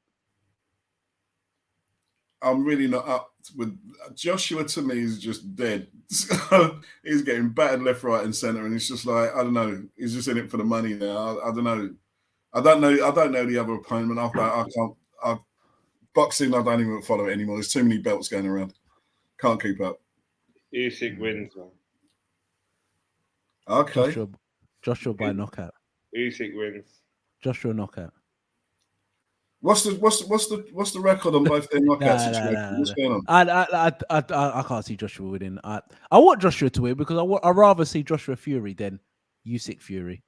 [SPEAKER 2] I'm really not up with Joshua. To me, is just dead. So he's getting battered left, right, and centre, and it's just like I don't know. He's just in it for the money now. I don't know. I don't know the other opponent. I can't. Boxing, I don't even follow it anymore. There's too many belts going around. Can't keep up.
[SPEAKER 3] Usyk wins, man.
[SPEAKER 2] Okay.
[SPEAKER 1] Joshua by knockout.
[SPEAKER 3] Usyk wins.
[SPEAKER 1] Joshua knockout.
[SPEAKER 2] What's the record on both their knockout situations? What's going on?
[SPEAKER 1] I can't see Joshua winning. I want Joshua to win because I'd rather see Joshua Fury than Usyk Fury.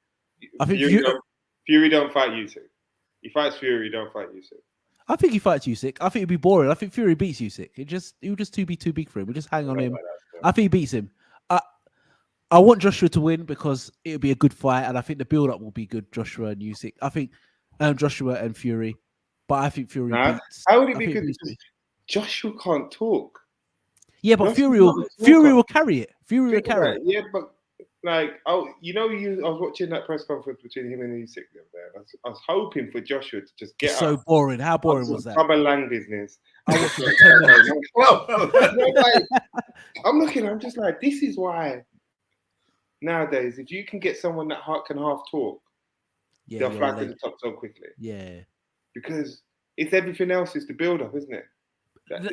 [SPEAKER 1] I think
[SPEAKER 3] Fury don't fight Usyk. He fights Fury, don't fight Usyk.
[SPEAKER 1] I think he fights Usyk. I think it'd be boring. I think Fury beats Usyk. It would just be too big for him. We just hang on him. I think he beats him. I want Joshua to win because it would be a good fight, and I think the build-up will be good. Joshua and Usyk. I think Joshua and Fury, but I think Fury beats.
[SPEAKER 3] How would it be good? Because Joshua can't talk.
[SPEAKER 1] Yeah, but Fury will carry it. Fury will carry it.
[SPEAKER 3] Yeah, but like, I was watching that press conference between him and Usyk there. I was hoping for Joshua to just get
[SPEAKER 1] so
[SPEAKER 3] up.
[SPEAKER 1] Boring. How boring was that?
[SPEAKER 3] Clubber Lang business.
[SPEAKER 1] I watched it 10 minutes.
[SPEAKER 3] I'm looking. I'm just like, this is why. Nowadays, if you can get someone that can half talk, they'll fly to the top so quickly.
[SPEAKER 1] Yeah.
[SPEAKER 3] Because it's everything else is the build-up, isn't it?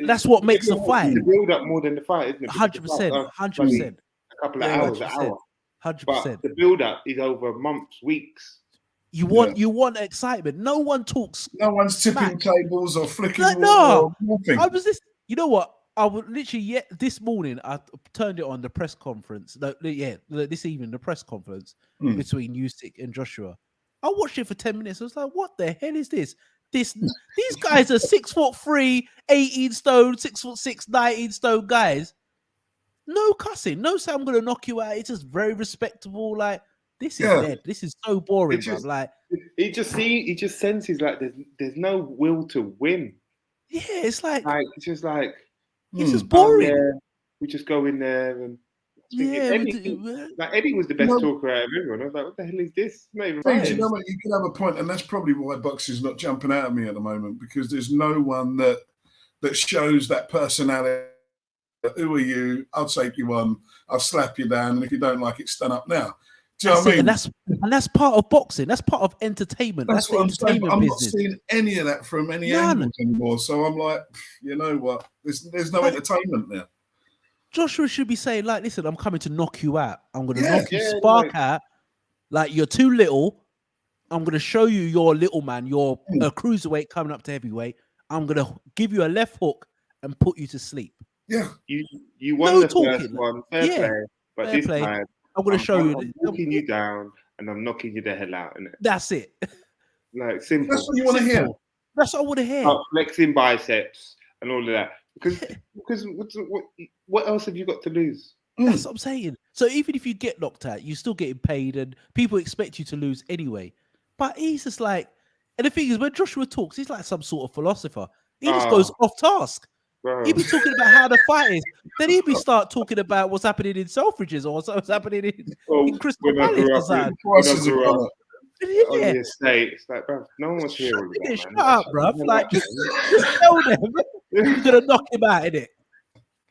[SPEAKER 1] That's what makes the fight.
[SPEAKER 3] The build-up more than the fight, isn't it?
[SPEAKER 1] 100%. 100%.
[SPEAKER 3] A couple of hours, an hour.
[SPEAKER 1] 100%.
[SPEAKER 3] But the build-up is over months, weeks.
[SPEAKER 1] You want excitement. No one talks.
[SPEAKER 2] No one's tipping tables or flicking.
[SPEAKER 1] No.
[SPEAKER 2] Nothing.
[SPEAKER 1] You know what? I would literally this morning I turned it on the press conference. This evening the press conference between Usyk and Joshua. I watched it for 10 minutes. I was like, "What the hell is this? These guys are 6'3", 18 stone, 6'6", 19 stone guys. No cussing, no say I'm gonna knock you out. It's just very respectable. Like this is dead. This is so boring, bro. Like
[SPEAKER 3] he just senses like there's no will to win.
[SPEAKER 1] Yeah, it's like
[SPEAKER 3] it's just like.
[SPEAKER 1] It's just boring.
[SPEAKER 3] We just go in there and Eddie was the best talker out of everyone. I was like, what the hell is this? Not even right.
[SPEAKER 2] You know what? You could have a point, and that's probably why boxing's not jumping out at me at the moment, because there's no one that shows that personality. Who are you? I'll take you on. I'll slap you down, and if you don't like it, stand up now. Do you know what I mean?
[SPEAKER 1] And that's part of boxing. That's part of entertainment. That's the entertainment
[SPEAKER 2] I'm
[SPEAKER 1] business.
[SPEAKER 2] not seeing any of that from any angles anymore. So I'm like, you know what? There's no entertainment there.
[SPEAKER 1] Joshua should be saying, like, listen, I'm coming to knock you out. I'm going to knock you spark out. Like, you're too little. I'm going to show you you're a little man. You're a cruiserweight coming up to heavyweight. I'm going to give you a left hook and put you to sleep.
[SPEAKER 2] Yeah.
[SPEAKER 3] You won the first one. Fair play. But this time, I'm going to show you. I'm knocking you down and I'm knocking you the hell out, innit?
[SPEAKER 1] That's it.
[SPEAKER 2] Like, simple. That's what you want to hear.
[SPEAKER 1] That's what I want to hear.
[SPEAKER 3] Flexing biceps and all of that. Because what else have you got to lose?
[SPEAKER 1] That's what I'm saying. So even if you get knocked out, you're still getting paid and people expect you to lose anyway. But he's just like, and the thing is, when Joshua talks, he's like some sort of philosopher. He just goes off task. He'd be talking about how the fight is. Then he'd be start talking about what's happening in Selfridges or what's happening in Crystal Palace.
[SPEAKER 3] On the estate, it's like, bro, no one wants to hear all that.
[SPEAKER 1] Shut up, bro. Like, just tell them you're gonna knock him out, innit?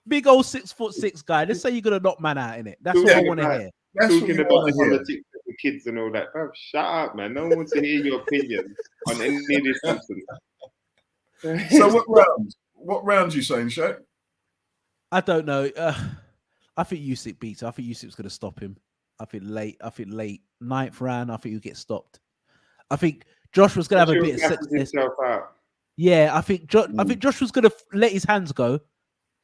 [SPEAKER 1] Big old 6'6" guy. Just say you're gonna knock man out, innit? That's what I want to hear.
[SPEAKER 3] That's talking about politics with kids and all that, bro. Shut up, man. No one wants to hear your opinion on any of this nonsense.
[SPEAKER 2] So what round you saying, Shaq?
[SPEAKER 1] I don't know. I think Usyk beats. I think Usyk's going to stop him. I think late 9th round. I think he'll get stopped. I think Joshua's going to have a bit of success. Yeah, I think Joshua's going to let his hands go,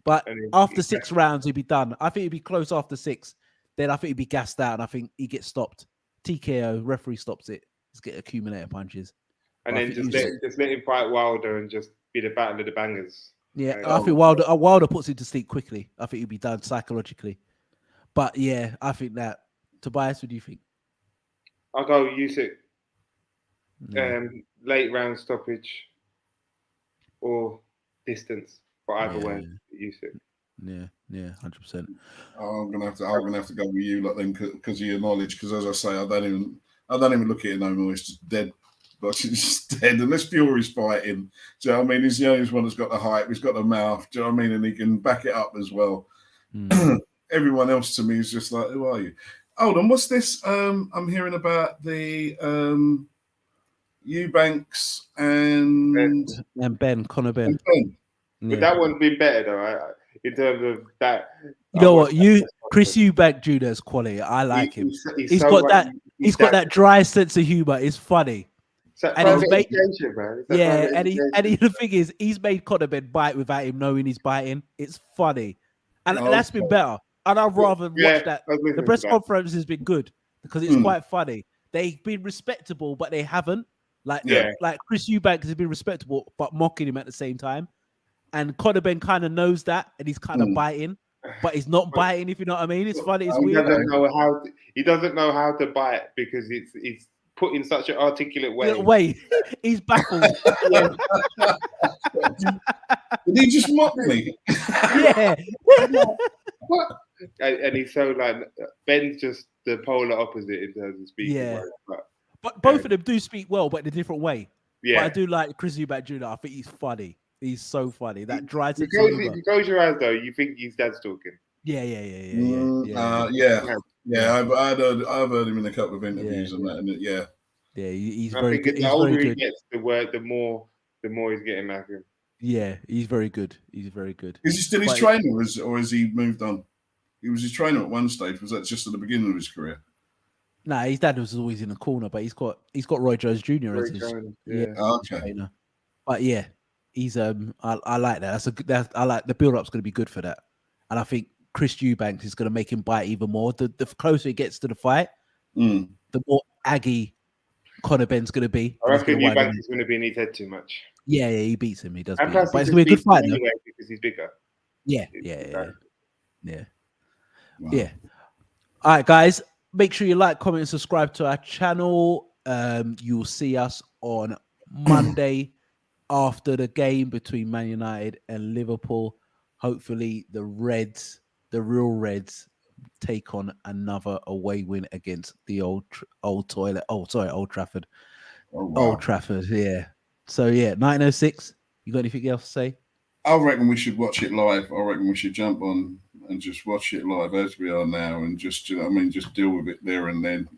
[SPEAKER 1] but after 6 rounds he'll be done. I think he'll be close after 6. Then I think he'll be gassed out, and I think he gets stopped. TKO. Referee stops it. Just get accumulator punches.
[SPEAKER 3] And then just let him fight Wilder and just be the battle of the bangers.
[SPEAKER 1] Yeah, I think Wilder puts him to sleep quickly. I think he'll be done psychologically. But yeah, I think that. Tobias, what do you think?
[SPEAKER 3] I'll go Usyk. Late round stoppage or distance, but either way, Usyk.
[SPEAKER 1] Yeah, 100%.
[SPEAKER 2] I'm gonna have to go with you, like then, because of your knowledge. Because as I say, I don't even look at it no more. It's just dead. But it's just dead. Unless Fury's fighting, do you know what I mean? He's the only one that's got the hype. He's got the mouth. Do you know what I mean? And he can back it up as well. Everyone else to me is just like, who are you? Hold on, what's this? I'm hearing about the Eubanks and
[SPEAKER 1] Conor Ben.
[SPEAKER 3] But that one's been better though, right? In terms of that.
[SPEAKER 1] You know what? Chris Eubank Jr.'s quality. I like him. He's got that dry sense of humor. It's funny. And the thing is, he's made Conor Ben bite without him knowing he's biting. It's funny, and that's been better. And I'd rather watch that. The press conference has been good because it's quite funny. They've been respectable, but they haven't. Like Chris Eubanks has been respectable, but mocking him at the same time. And Conor Ben kind of knows that, and he's kind of biting, but he's not biting. If you know what I mean, it's funny. It's weird.
[SPEAKER 3] He doesn't know how to bite because it's put in such an articulate way.
[SPEAKER 1] He's baffled.
[SPEAKER 2] Did he just mock me?
[SPEAKER 1] Yeah.
[SPEAKER 3] And he's so like Ben's just the polar opposite in terms of speaking.
[SPEAKER 1] Yeah. But both of them do speak well, but in a different way. Yeah. But I do like Chris Eubank Jr. I think he's funny. He's so funny. That dry sense of humor.
[SPEAKER 3] If you close your eyes though, you think he's dad's talking.
[SPEAKER 2] Yeah. I've heard him in a couple of interviews and that, and
[SPEAKER 1] yeah, he's very good.
[SPEAKER 3] The older he gets, the more he's getting like him.
[SPEAKER 1] Yeah, he's very good. He's very good.
[SPEAKER 2] Is he still his trainer, or has he moved on? He was his trainer at one stage. Was that just at the beginning of his career?
[SPEAKER 1] Nah, his dad was always in the corner, but he's got Roy Jones Jr. as his trainer. But yeah, he's I like that. I like the build up's going to be good for that, and I think Chris Eubanks is going to make him bite even more. The closer he gets to the fight, the more aggy Conor Ben's going to be.
[SPEAKER 3] I reckon Eubanks is going to be in his head too much.
[SPEAKER 1] Yeah, he beats him. He does.
[SPEAKER 3] And plus, but it's going to be a good fight anyway because he's bigger.
[SPEAKER 1] Yeah. All right, guys. Make sure you like, comment, and subscribe to our channel. You'll see us on Monday after the game between Man United and Liverpool. Hopefully, the real Reds, take on another away win against the Old Trafford.
[SPEAKER 2] Oh, wow.
[SPEAKER 1] Old Trafford, yeah. So yeah, 1906. You got anything else to say?
[SPEAKER 2] I reckon we should watch it live. I reckon we should jump on and just watch it live as we are now, and just, you know, I mean, just deal with it there and then.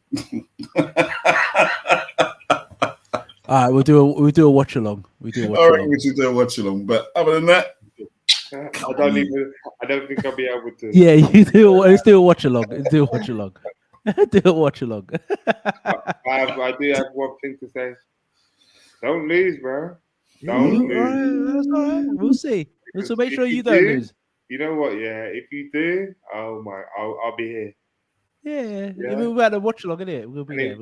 [SPEAKER 1] All right, we'll do a watch along.
[SPEAKER 2] I reckon we should do a watch along. But other than that,
[SPEAKER 3] I don't think I'll be able to.
[SPEAKER 1] Yeah, you do. Let's do a watch along. Do a watch along. Do a watch along.
[SPEAKER 3] I do have one thing to say. Don't lose, bro. Don't lose.
[SPEAKER 1] That's all right. We'll see. So make sure you don't lose.
[SPEAKER 3] You know what? Yeah, if you do, I'll be here.
[SPEAKER 1] Yeah. We'll have to watch along, innit? We'll be there.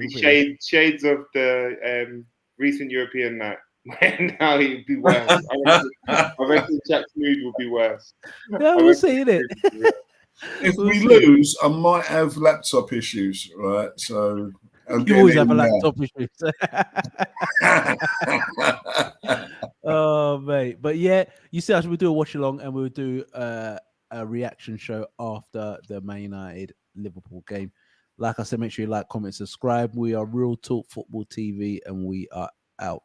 [SPEAKER 3] Shades of the recent European night. Now it'd be worse. I reckon Jack's mood will be worse.
[SPEAKER 1] Yeah, we'll see, innit?
[SPEAKER 2] If we lose, I might have laptop issues, right? So
[SPEAKER 1] you always have a laptop issue. Oh, mate. But yeah, you see us, we'll do a watch along and we'll do a reaction show after the Man United Liverpool game. Like I said, make sure you like, comment, subscribe. We are Real Talk Football TV and we are out.